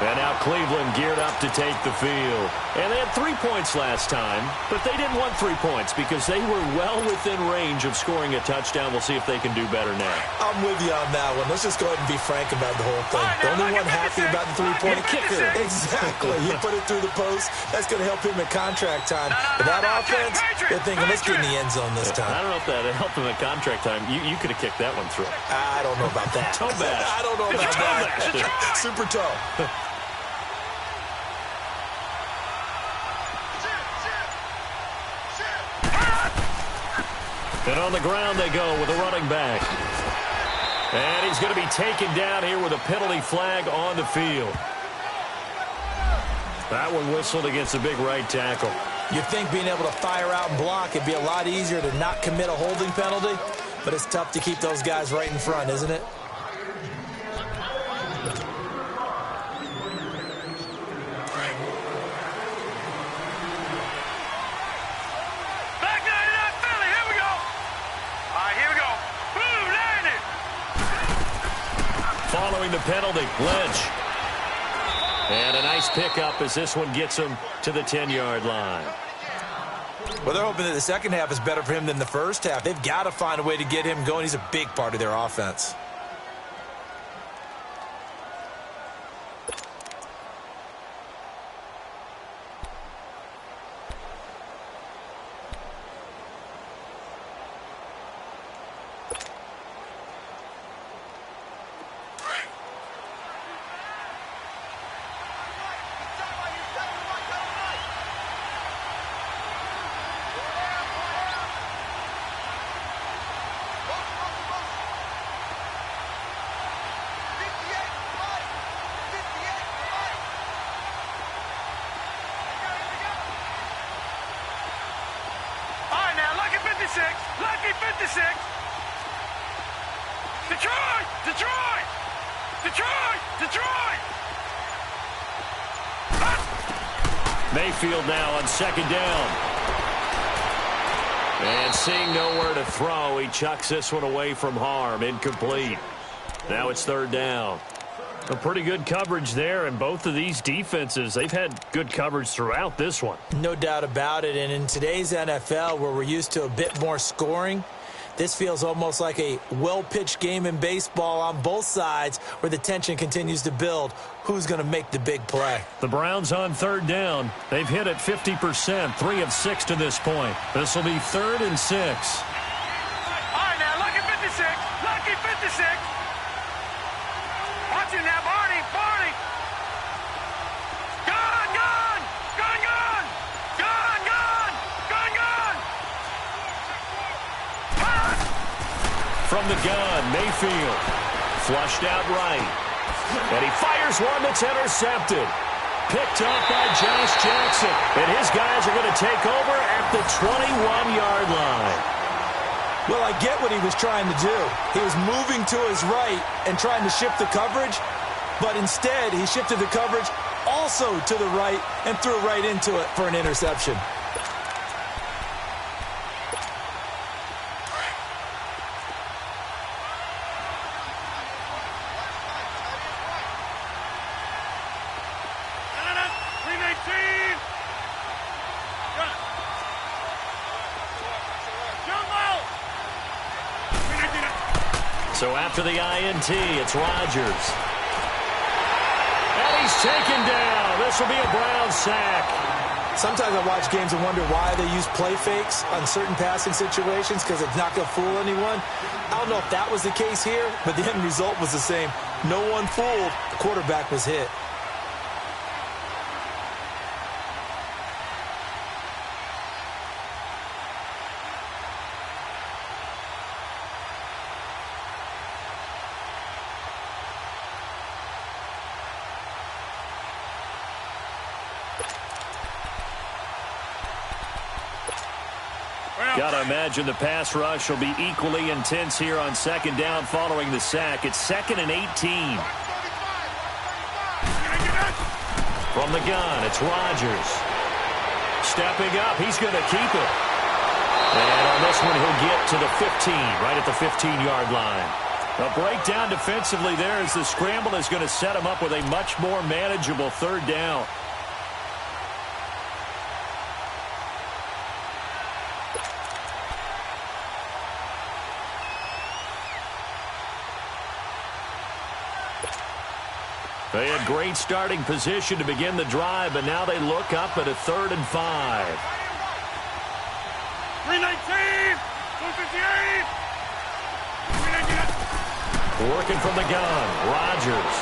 And now Cleveland geared up to take the field. And they had 3 points last time, but they didn't want 3 points because they were well within range of scoring a touchdown. We'll see if they can do better now. I'm with you on that one. Let's just go ahead and be frank about the whole thing. The only one happy about the three-point kicker. Exactly. You put it through the post. That's going to help him at contract time. But that offense, they're thinking, let's get in the end zone this time. I don't know if that helped him at contract time. You could have kicked that one through. I don't know about that. Toe bash. I don't know about that. Super toe. And on the ground they go with a running back. And he's going to be taken down here with a penalty flag on the field. That one whistled against the big right tackle. You'd think being able to fire out and block, it'd be a lot easier to not commit a holding penalty, but it's tough to keep those guys right in front, isn't it? Following the penalty, Lynch. And a nice pickup as this one gets him to the 10-yard line. Well, they're hoping that the second half is better for him than the first half. They've got to find a way to get him going. He's a big part of their offense. Lucky 56. Detroit! Detroit! Detroit! Detroit! Mayfield now on 2nd down. And seeing nowhere to throw, he chucks this one away from harm. Incomplete. Now it's 3rd down. A pretty good coverage there, and both of these defenses, they've had good coverage throughout this one. No doubt about it, and in today's NFL, where we're used to a bit more scoring, this feels almost like a well-pitched game in baseball on both sides where the tension continues to build. Who's going to make the big play? The Browns on 3rd down. They've hit it 50%, 3 of 6 to this point. This will be 3rd and 6. All right, now, lucky 56. Lucky 56. Watch him now, Barney. Barney. Gun, gun. Gun, gun. Gun, gun. Gun, gun. From from the gun. Mayfield flushed out right. And he fires one that's intercepted. Picked up by Josh Jackson. And his guys are going to take over at the 21-yard line. Well, I get what he was trying to do. He was moving to his right and trying to shift the coverage, but instead he shifted the coverage also to the right and threw right into it for an interception. So after the INT, it's Rodgers. And he's taken down. This will be a Brown sack. Sometimes I watch games and wonder why they use play fakes on certain passing situations, because it's not going to fool anyone. I don't know if that was the case here, but the end result was the same. No one fooled. The quarterback was hit. Got to imagine the pass rush will be equally intense here on second down following the sack. It's 2nd and 18. From the gun, it's Rodgers. Stepping up, he's going to keep it. And on this one, he'll get to the 15, right at the 15-yard line. A breakdown defensively there as the scramble is going to set him up with a much more manageable third down. They had great starting position to begin the drive, but now they look up at a 3rd and 5. 319, 258. Working from the gun, Rodgers.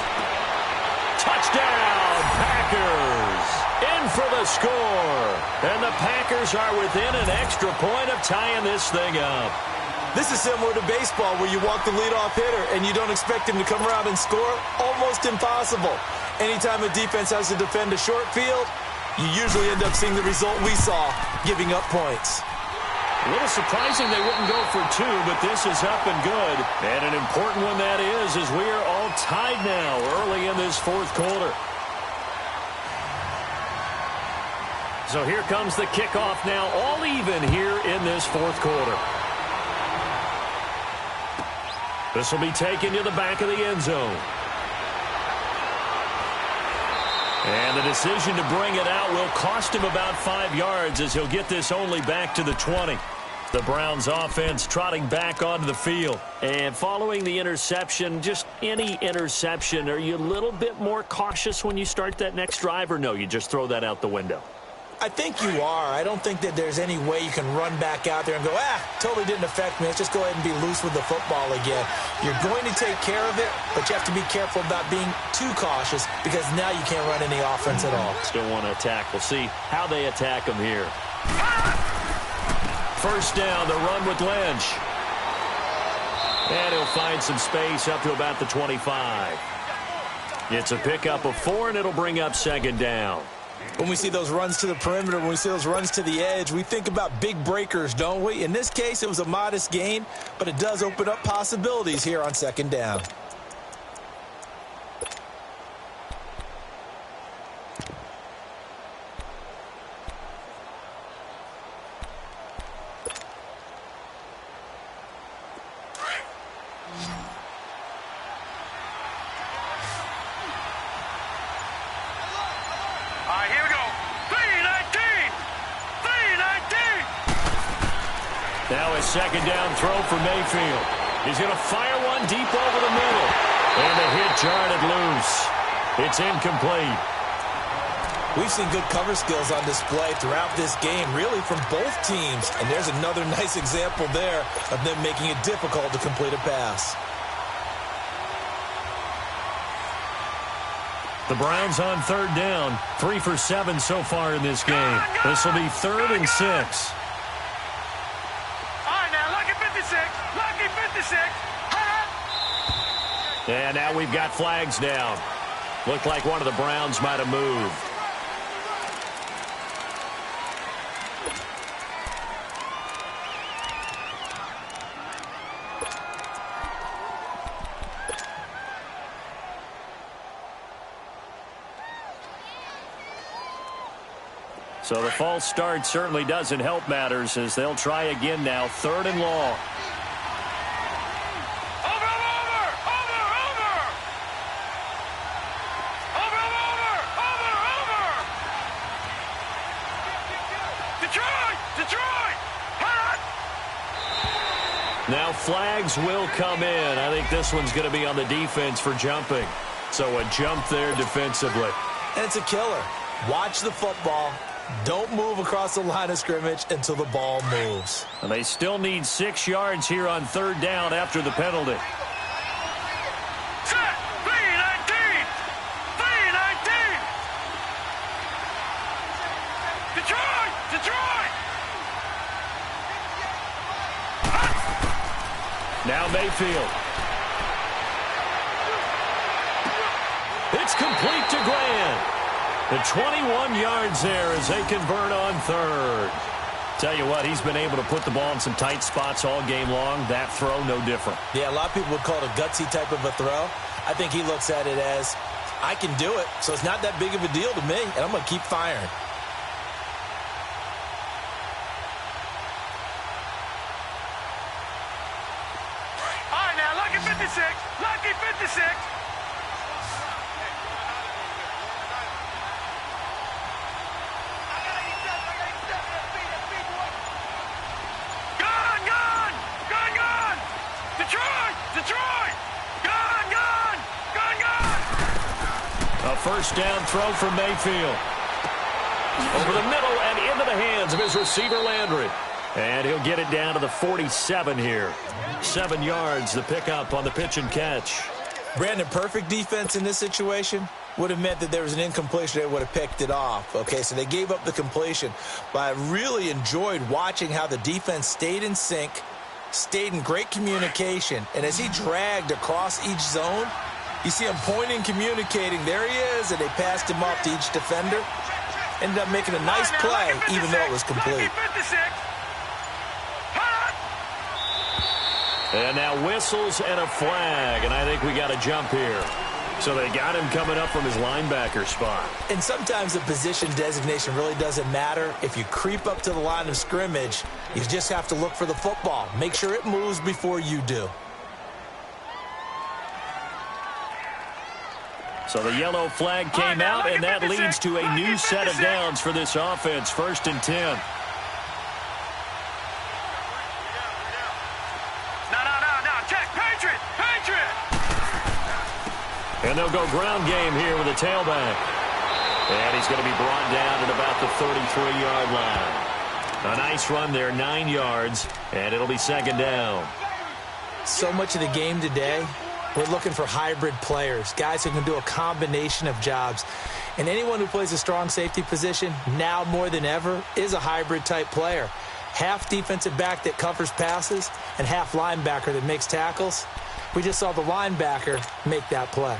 Touchdown, Packers! In for the score. And the Packers are within an extra point of tying this thing up. This is similar to baseball where you walk the leadoff hitter and you don't expect him to come around and score. Almost impossible. Anytime a defense has to defend a short field, you usually end up seeing the result we saw, giving up points. A little surprising they wouldn't go for 2, but this is up and good. And an important one that is, as we are all tied now early in this 4th quarter. So here comes the kickoff now, all even here in this 4th quarter. This will be taken to the back of the end zone. And the decision to bring it out will cost him about 5 yards as he'll get this only back to the 20. The Browns offense trotting back onto the field. And following the interception, just any interception, are you a little bit more cautious when you start that next drive, or no, you just throw that out the window? I think you are. I don't think that there's any way you can run back out there and go, totally didn't affect me. Let's just go ahead and be loose with the football again. You're going to take care of it, but you have to be careful about being too cautious because now you can't run any offense at all. Still want to attack. We'll see how they attack them here. First down, the run with Lynch. And he'll find some space up to about the 25. It's a pickup of 4, and it'll bring up second down. When we see those runs to the perimeter, when we see those runs to the edge, we think about big breakers, don't we? In this case, it was a modest gain, but it does open up possibilities here on second down. Now a second down throw for Mayfield. He's going to fire one deep over the middle. And the hit jarred it loose. It's incomplete. We've seen good cover skills on display throughout this game, really from both teams. And there's another nice example there of them making it difficult to complete a pass. The Browns on third down. 3 for 7 so far in this game. This will be 3rd and 6. All right, now, lucky 56. Lucky 56. And now we've got flags down. Looked like one of the Browns might have moved. So the false start certainly doesn't help matters as they'll try again now. 3rd and long. Now flags will come in. I think this one's going to be on the defense for jumping. So a jump there defensively. And it's a killer. Watch the football. Don't move across the line of scrimmage until the ball moves. And they still need 6 yards here on 3rd down after the penalty. Set! 3-19! 3-19! Detroit! Detroit! Now Mayfield. It's complete to Grant. The 21 yards there as they convert on 3rd. Tell you what, he's been able to put the ball in some tight spots all game long. That throw, no different. Yeah, a lot of people would call it a gutsy type of a throw. I think he looks at it as, I can do it, so it's not that big of a deal to me, and I'm going to keep firing. All right, now, lucky 56. Lucky 56. Detroit! Gun! A first down throw for Mayfield. Over the middle and into the hands of his receiver Landry. And he'll get it down to the 47 here. 7 yards, the pickup on the pitch and catch. Brandon, perfect defense in this situation would have meant that there was an incompletion. They would have picked it off. Okay, so they gave up the completion. But I really enjoyed watching how the defense stayed in sync, stayed in great communication, and as he dragged across each zone, you see him pointing, communicating. There he is, and they passed him off to each defender. Ended up making a nice play, even though it was complete. And now whistles and a flag, and I think we got a jump here. So they got him coming up from his linebacker spot. And sometimes the position designation really doesn't matter. If you creep up to the line of scrimmage, you just have to look for the football. Make sure it moves before you do. So the yellow flag came out, and that leads to a new set of downs for this offense. 1st and 10. And they'll go ground game here with a tailback. And he's going to be brought down at about the 33-yard line. A nice run there, 9 yards, and it'll be 2nd down. So much of the game today, we're looking for hybrid players, guys who can do a combination of jobs. And anyone who plays a strong safety position, now more than ever, is a hybrid-type player. Half defensive back that covers passes and half linebacker that makes tackles. We just saw the linebacker make that play.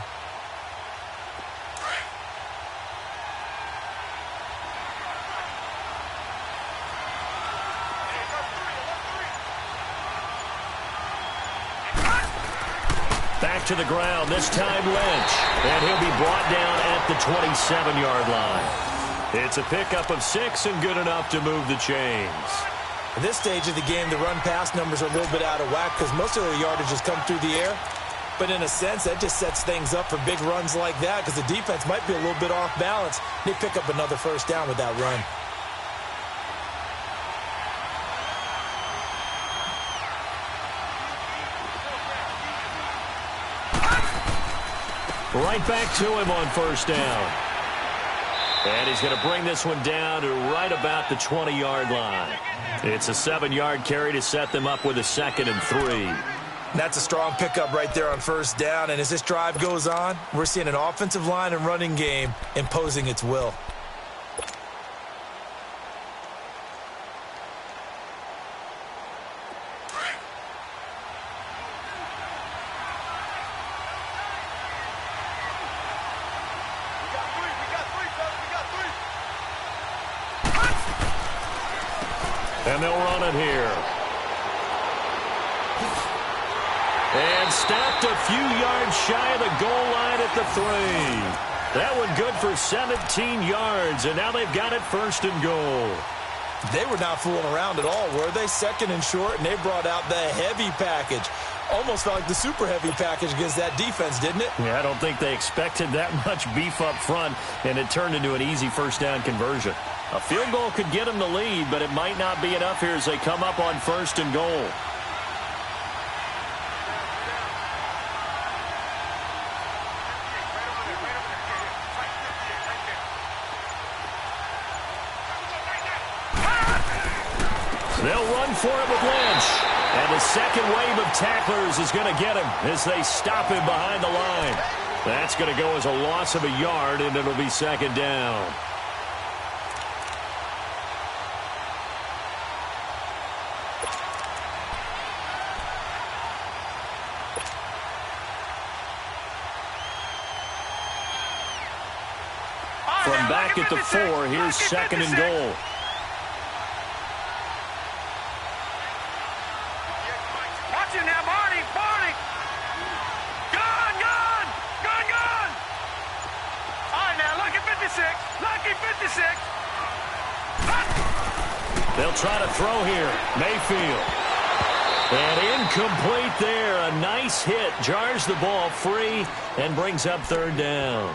Back to the ground, this time Lynch. And he'll be brought down at the 27-yard line. It's a pickup of 6 and good enough to move the chains. At this stage of the game, the run-pass numbers are a little bit out of whack because most of the yardage has come through the air. But in a sense, that just sets things up for big runs like that because the defense might be a little bit off balance. They pick up another first down with that run. Right back to him on 1st down. And he's going to bring this one down to right about the 20-yard line. It's a 7-yard carry to set them up with a 2nd and 3. That's a strong pickup right there on 1st down. And as this drive goes on, we're seeing an offensive line and running game imposing its will. And they'll run it here. And stopped a few yards shy of the goal line at the 3. That one good for 17 yards, and now they've got it 1st and goal. They were not fooling around at all, were they? 2nd and short, and they brought out the heavy package. Almost felt like the super heavy package against that defense, didn't it? Yeah, I don't think they expected that much beef up front, and it turned into an easy 1st down conversion. A field goal could get them the lead, but it might not be enough here as they come up on 1st and goal. They'll run for it with Lynch. And the second wave of tacklers is going to get him as they stop him behind the line. That's going to go as a loss of a yard, and it'll be 2nd down. From back at the 4, here's 2nd and goal. They'll try to throw here. Mayfield. And incomplete there. A nice hit. Jars the ball free and brings up 3rd down.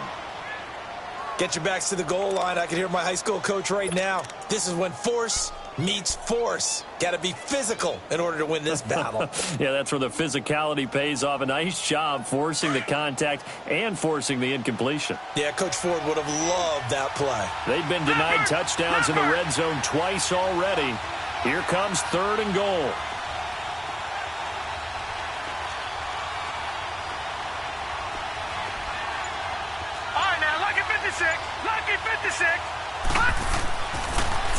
Get your backs to the goal line. I can hear my high school coach right now. This is when force meets force. Got to be physical in order to win this battle. Yeah, that's where the physicality pays off. A nice job forcing the contact and forcing the incompletion. Yeah, Coach Ford would have loved that play. They've been denied touchdowns in the red zone twice already. Here comes 3rd and goal. All right, now, lucky 56. Lucky 56.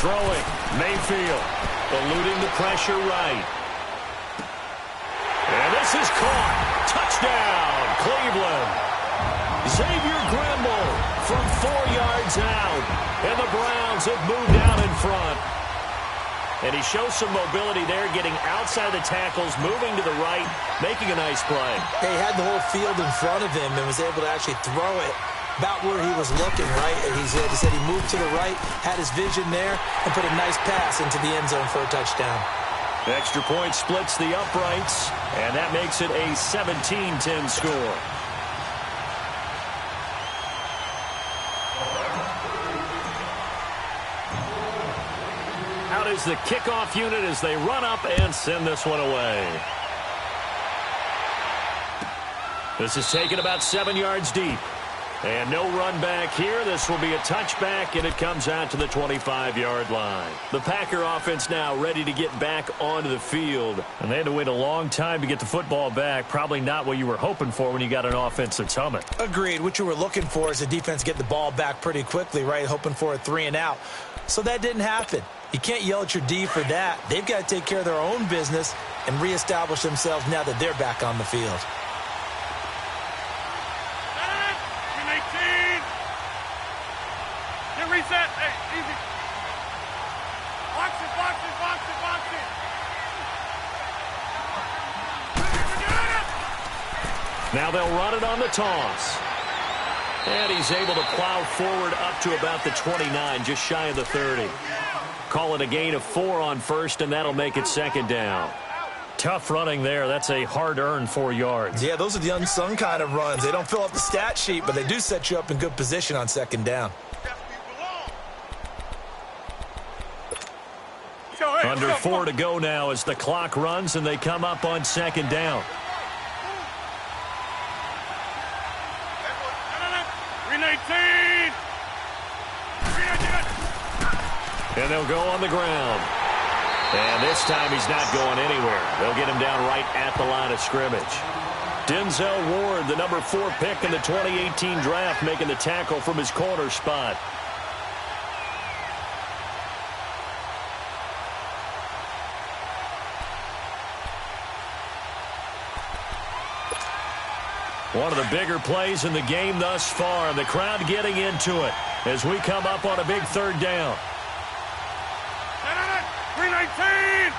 Throwing. Mayfield. Eluding the pressure right. And this is caught. Touchdown, Cleveland. Xavier Grimble from 4 yards out. And the Browns have moved out in front. And he shows some mobility there, getting outside the tackles, moving to the right, making a nice play. He had the whole field in front of him and was able to actually throw it about where he was looking, right? He said he moved to the right, had his vision there, and put a nice pass into the end zone for a touchdown. Extra point splits the uprights, and that makes it a 17-10 score. Out is the kickoff unit as they run up and send this one away. This is taken about 7 yards deep. And no run back here. This will be a touchback, and it comes out to the 25-yard line. The Packer offense now ready to get back onto the field. And they had to wait a long time to get the football back. Probably not what you were hoping for when you got an offense that's humming. Agreed. What you were looking for is the defense get the ball back pretty quickly, right? Hoping for a 3 and out. So that didn't happen. You can't yell at your D for that. They've got to take care of their own business and reestablish themselves now that they're back on the field. Reset. Hey, easy. Box it, box it, box it, box it. Now they'll run it on the toss. And he's able to plow forward up to about the 29, just shy of the 30. Call it a gain of 4 on 1st, and that'll make it 2nd down. Tough running there. That's a hard-earned 4 yards. Yeah, those are the unsung kind of runs. They don't fill up the stat sheet, but they do set you up in good position on 2nd down. Under 4 to go now as the clock runs and they come up on 2nd down. 319. And they'll go on the ground. And this time he's not going anywhere. They'll get him down right at the line of scrimmage. Denzel Ward, the number 4 pick in the 2018 draft, making the tackle from his corner spot. One of the bigger plays in the game thus far. The crowd getting into it as we come up on a big 3rd down. 319. 319.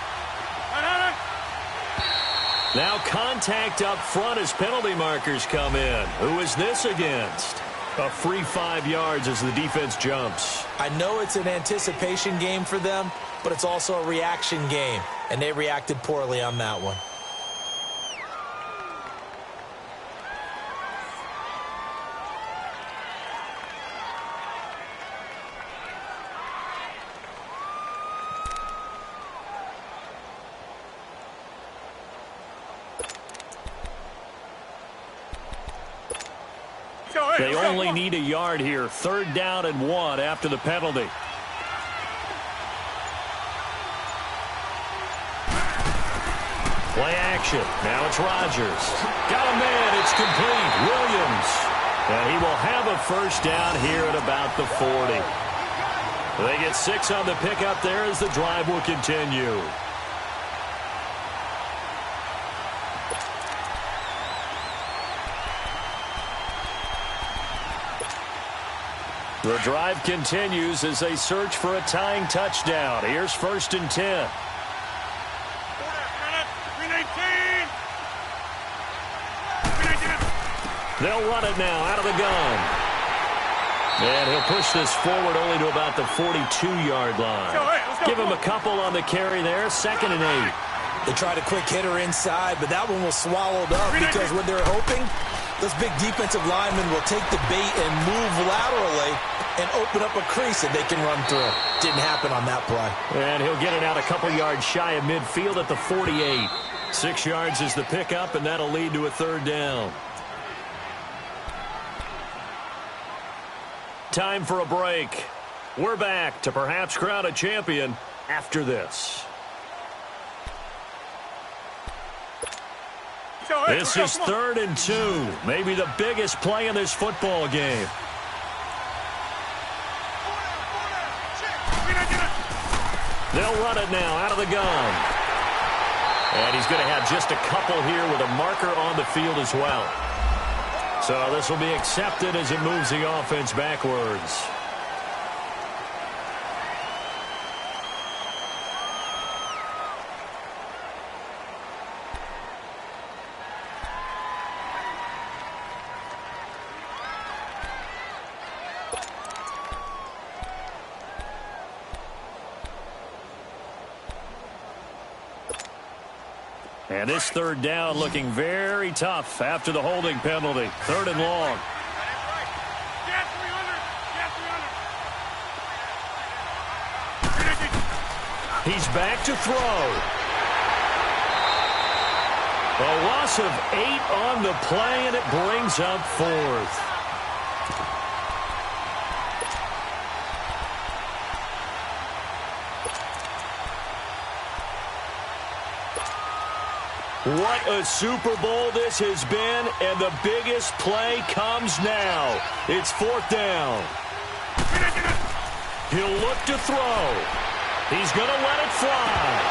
Now contact up front as penalty markers come in. Who is this against? A free 5 yards as the defense jumps. I know it's an anticipation game for them, but it's also a reaction game, and they reacted poorly on that one. They only need a yard here. 3rd down and 1 after the penalty. Play action. Now it's Rodgers. Got a man. It's complete. Williams. And he will have a first down here at about the 40. They get 6 on the pickup there as the drive will continue. The drive continues as they search for a tying touchdown. Here's 1st and 10. They'll run it now out of the gun. And he'll push this forward only to about the 42-yard line. Give him a couple on the carry there. 2nd and 8. They tried a quick hitter inside, but that one was swallowed up because what they're hoping, those big defensive linemen will take the bait and move laterally and open up a crease that they can run through. Didn't happen on that play. And he'll get it out a couple yards shy of midfield at the 48. 6 yards is the pickup, and that'll lead to a 3rd down. Time for a break. We're back to perhaps crown a champion after this. This is 3rd and 2. Maybe the biggest play in this football game. They'll run it now out of the gun. And he's going to have just a couple here with a marker on the field as well. So this will be accepted as it moves the offense backwards. And this 3rd down looking very tough after the holding penalty. 3rd and long. He's back to throw. A loss of 8 on the play, and it brings up 4th. What a Super Bowl this has been, and the biggest play comes now. It's 4th down. He'll look to throw. He's going to let it fly.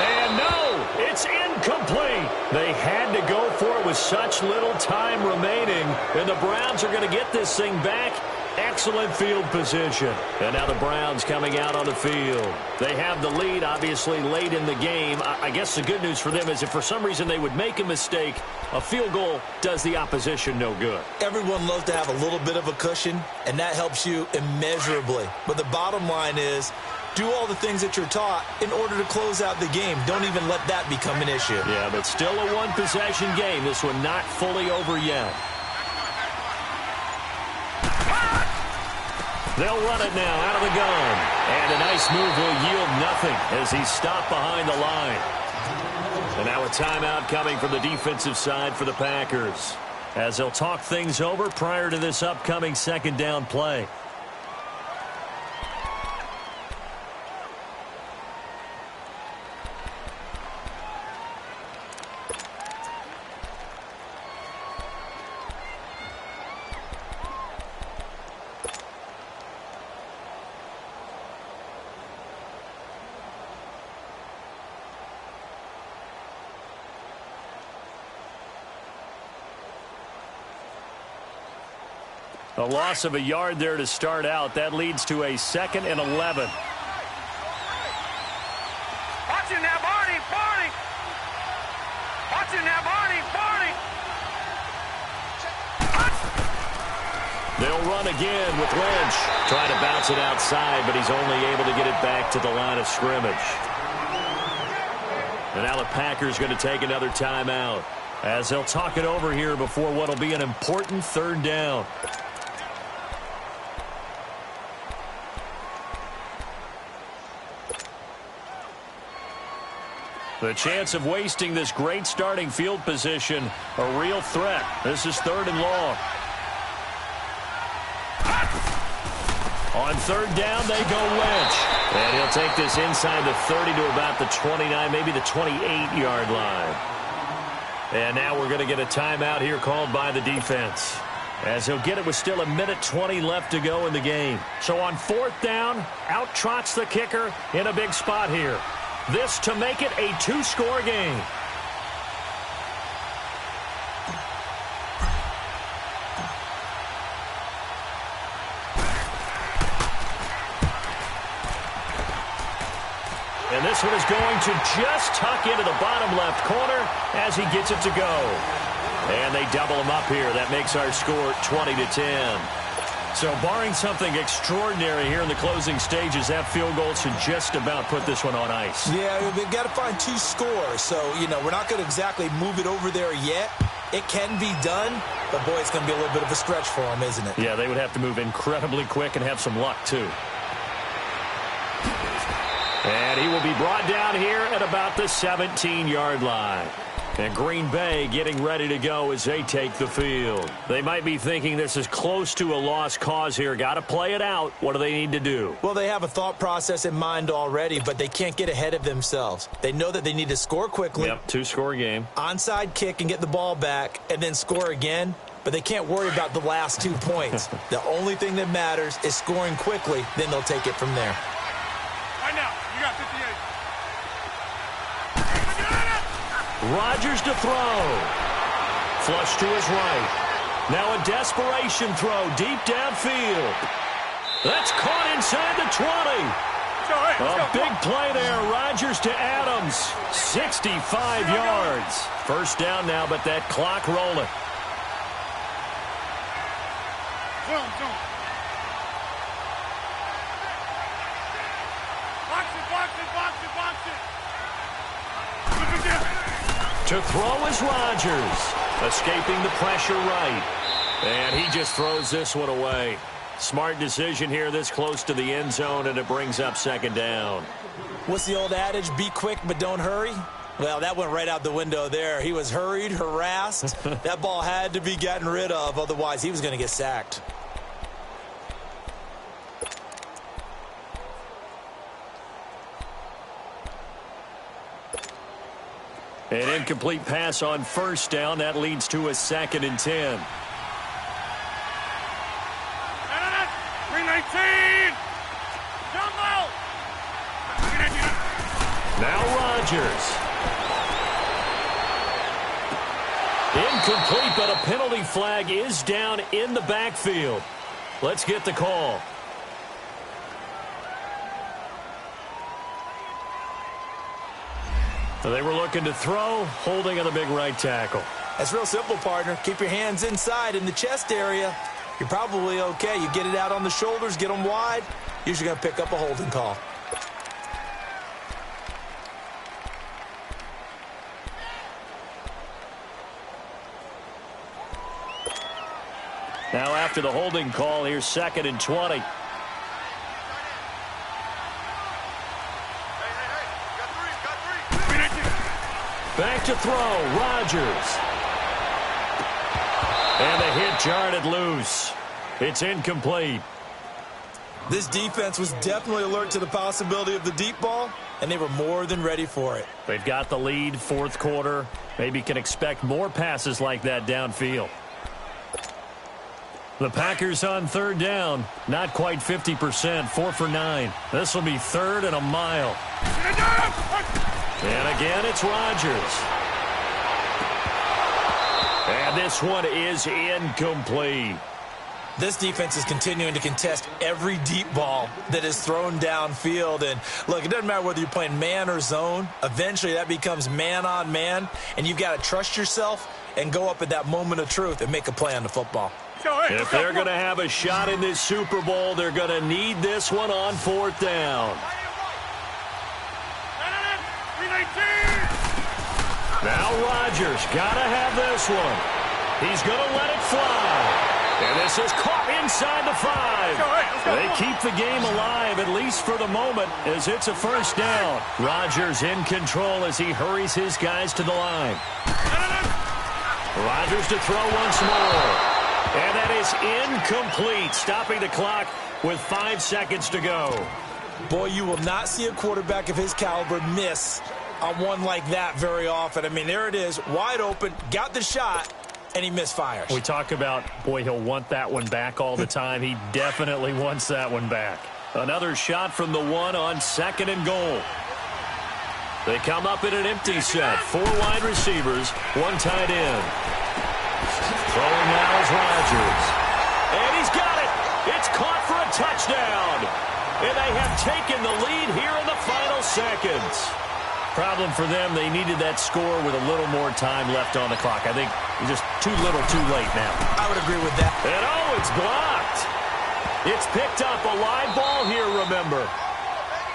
And no, it's incomplete. They had to go for it with such little time remaining, and the Browns are going to get this thing back. Excellent field position. And now the Browns coming out on the field. They have the lead, obviously, late in the game. I guess the good news for them is if for some reason they would make a mistake, a field goal does the opposition no good. Everyone loves to have a little bit of a cushion, and that helps you immeasurably. But the bottom line is, do all the things that you're taught in order to close out the game. Don't even let that become an issue. Yeah, but still a one-possession game. This one not fully over yet. They'll run it now out of the gun. And a nice move will yield nothing as he's stopped behind the line. And now a timeout coming from the defensive side for the Packers, as they'll talk things over prior to this upcoming 2nd down play. A loss of a yard there to start out. That leads to a 2nd and 11. They'll run again with Lynch. Trying to bounce it outside, but he's only able to get it back to the line of scrimmage. And now the Packers going to take another timeout as they'll talk it over here before what will be an important third down. The chance of wasting this great starting field position, a real threat. This is 3rd and long. On 3rd down, they go Lynch. And he'll take this inside the 30 to about the 29, maybe the 28-yard line. And now we're going to get a timeout here called by the defense, as he'll get it with still 1:20 left to go in the game. So on 4th down, out trots the kicker in a big spot here. This to make it a 2-score game. And this one is going to just tuck into the bottom left corner as he gets it to go. And they double him up here. That makes our score 20-10. So barring something extraordinary here in the closing stages, that field goal should just about put this one on ice. Yeah, they've got to find 2 scores. So, we're not going to exactly move it over there yet. It can be done, but, boy, it's going to be a little bit of a stretch for them, isn't it? Yeah, they would have to move incredibly quick and have some luck, too. And he will be brought down here at about the 17-yard line. And Green Bay getting ready to go as they take the field. They might be thinking this is close to a lost cause here. Got to play it out. What do they need to do? Well, they have a thought process in mind already, but they can't get ahead of themselves. They know that they need to score quickly. Yep, 2-score game. Onside kick and get the ball back and then score again. But they can't worry about the last 2 points. The only thing that matters is scoring quickly. Then they'll take it from there. Right now, you got 58. Rodgers to throw. Flush to his right. Now a desperation throw deep downfield. That's caught inside the 20. A big play there. Rodgers to Adams. 65 yards. First down now, but that clock rolling. To throw is Rodgers. Escaping the pressure right. And he just throws this one away. Smart decision here this close to the end zone, and it brings up 2nd down. What's the old adage? Be quick, but don't hurry. Well, that went right out the window there. He was hurried, harassed. That ball had to be gotten rid of, otherwise he was going to get sacked. An incomplete pass on 1st down. That leads to a 2nd and 10. 319. Jumbo. Now Rodgers. Incomplete, but a penalty flag is down in the backfield. Let's get the call. They were looking to throw, holding on the big right tackle. That's real simple, partner. Keep your hands inside in the chest area. You're probably okay. You get it out on the shoulders, get them wide. Usually going to pick up a holding call. Now after the holding call, here's 2nd and 20. Back to throw, Rodgers. And the hit jarred it loose. It's incomplete. This defense was definitely alert to the possibility of the deep ball, and they were more than ready for it. They've got the lead, 4th quarter. Maybe can expect more passes like that downfield. The Packers on 3rd down. Not quite 50%, 4 for 9. This will be 3rd and a mile. And again, it's Rodgers. And this one is incomplete. This defense is continuing to contest every deep ball that is thrown downfield. And, look, it doesn't matter whether you're playing man or zone. Eventually, that becomes man-on-man, and you've got to trust yourself and go up at that moment of truth and make a play on the football. If they're going to have a shot in this Super Bowl, they're going to need this one on 4th down. Now Rodgers got to have this one. He's going to let it fly. And this is caught inside the 5. They keep the game alive, at least for the moment, as it's a 1st down. Rodgers in control as he hurries his guys to the line. Rodgers to throw once more. And that is incomplete, stopping the clock with 5 seconds to go. Boy, you will not see a quarterback of his caliber miss on one like that very often. I mean, there it is, wide open, got the shot, and he misfires. We talk about, boy, he'll want that one back all the time. He definitely wants that one back. Another shot from the 1 on 2nd and goal. They come up in an empty set. 4 wide receivers, 1 tight end. Throwing now is Rodgers. And he's got it. It's caught for a touchdown. And they have taken the lead here in the final seconds. Problem for them, they needed that score with a little more time left on the clock. I think just too little too late now. I would agree with that. And oh, it's blocked. It's picked up, a live ball here, remember.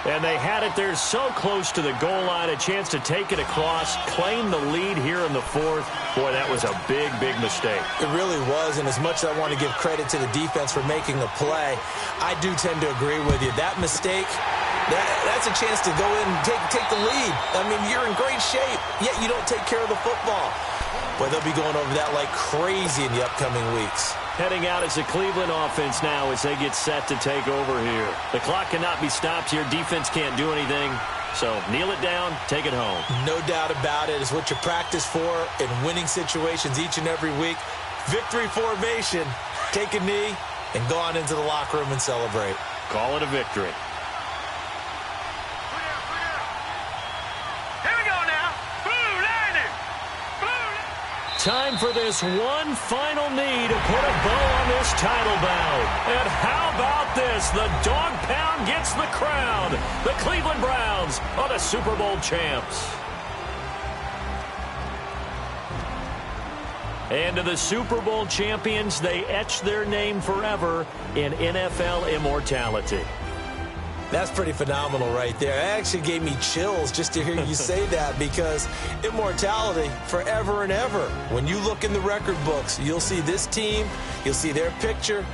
And they had it there so close to the goal line, a chance to take it across, claim the lead here in the 4th. Boy, that was a big, big mistake. It really was, and as much as I want to give credit to the defense for making a play, I do tend to agree with you. That mistake, that's a chance to go in and take the lead. I mean, you're in great shape, yet you don't take care of the football. But they'll be going over that like crazy in the upcoming weeks. Heading out as the Cleveland offense now as they get set to take over here. The clock cannot be stopped here. Defense can't do anything. So kneel it down, take it home. No doubt about it. It's what you practice for in winning situations each and every week. Victory formation. Take a knee and go on into the locker room and celebrate. Call it a victory. Time for this one final knee to put a bow on this title bout. And how about this? The dog pound gets the crown. The Cleveland Browns are the Super Bowl champs. And to the Super Bowl champions, they etch their name forever in NFL immortality. That's pretty phenomenal right there. It actually gave me chills just to hear you say that, because immortality forever and ever. When you look in the record books, you'll see this team, you'll see their picture,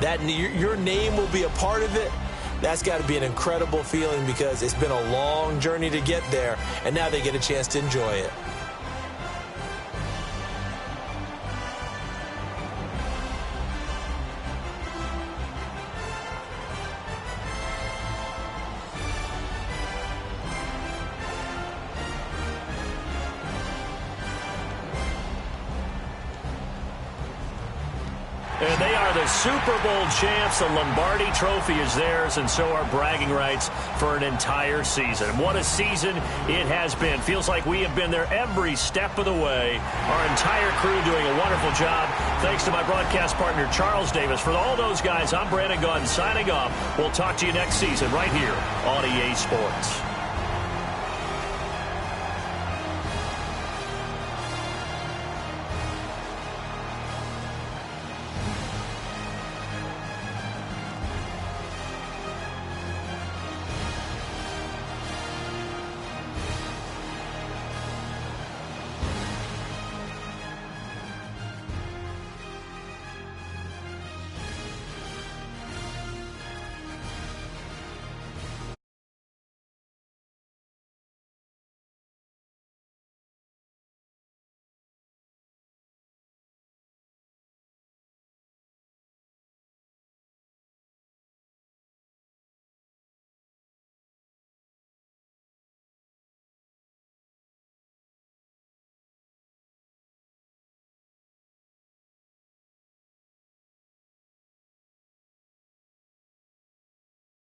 that your name will be a part of it. That's got to be an incredible feeling, because it's been a long journey to get there, and now they get a chance to enjoy it. And they are the Super Bowl champs. The Lombardi Trophy is theirs, and so are bragging rights for an entire season. What a season it has been. Feels like we have been there every step of the way. Our entire crew doing a wonderful job. Thanks to my broadcast partner, Charles Davis. For all those guys, I'm Brandon Gaudin signing off. We'll talk to you next season right here on EA Sports.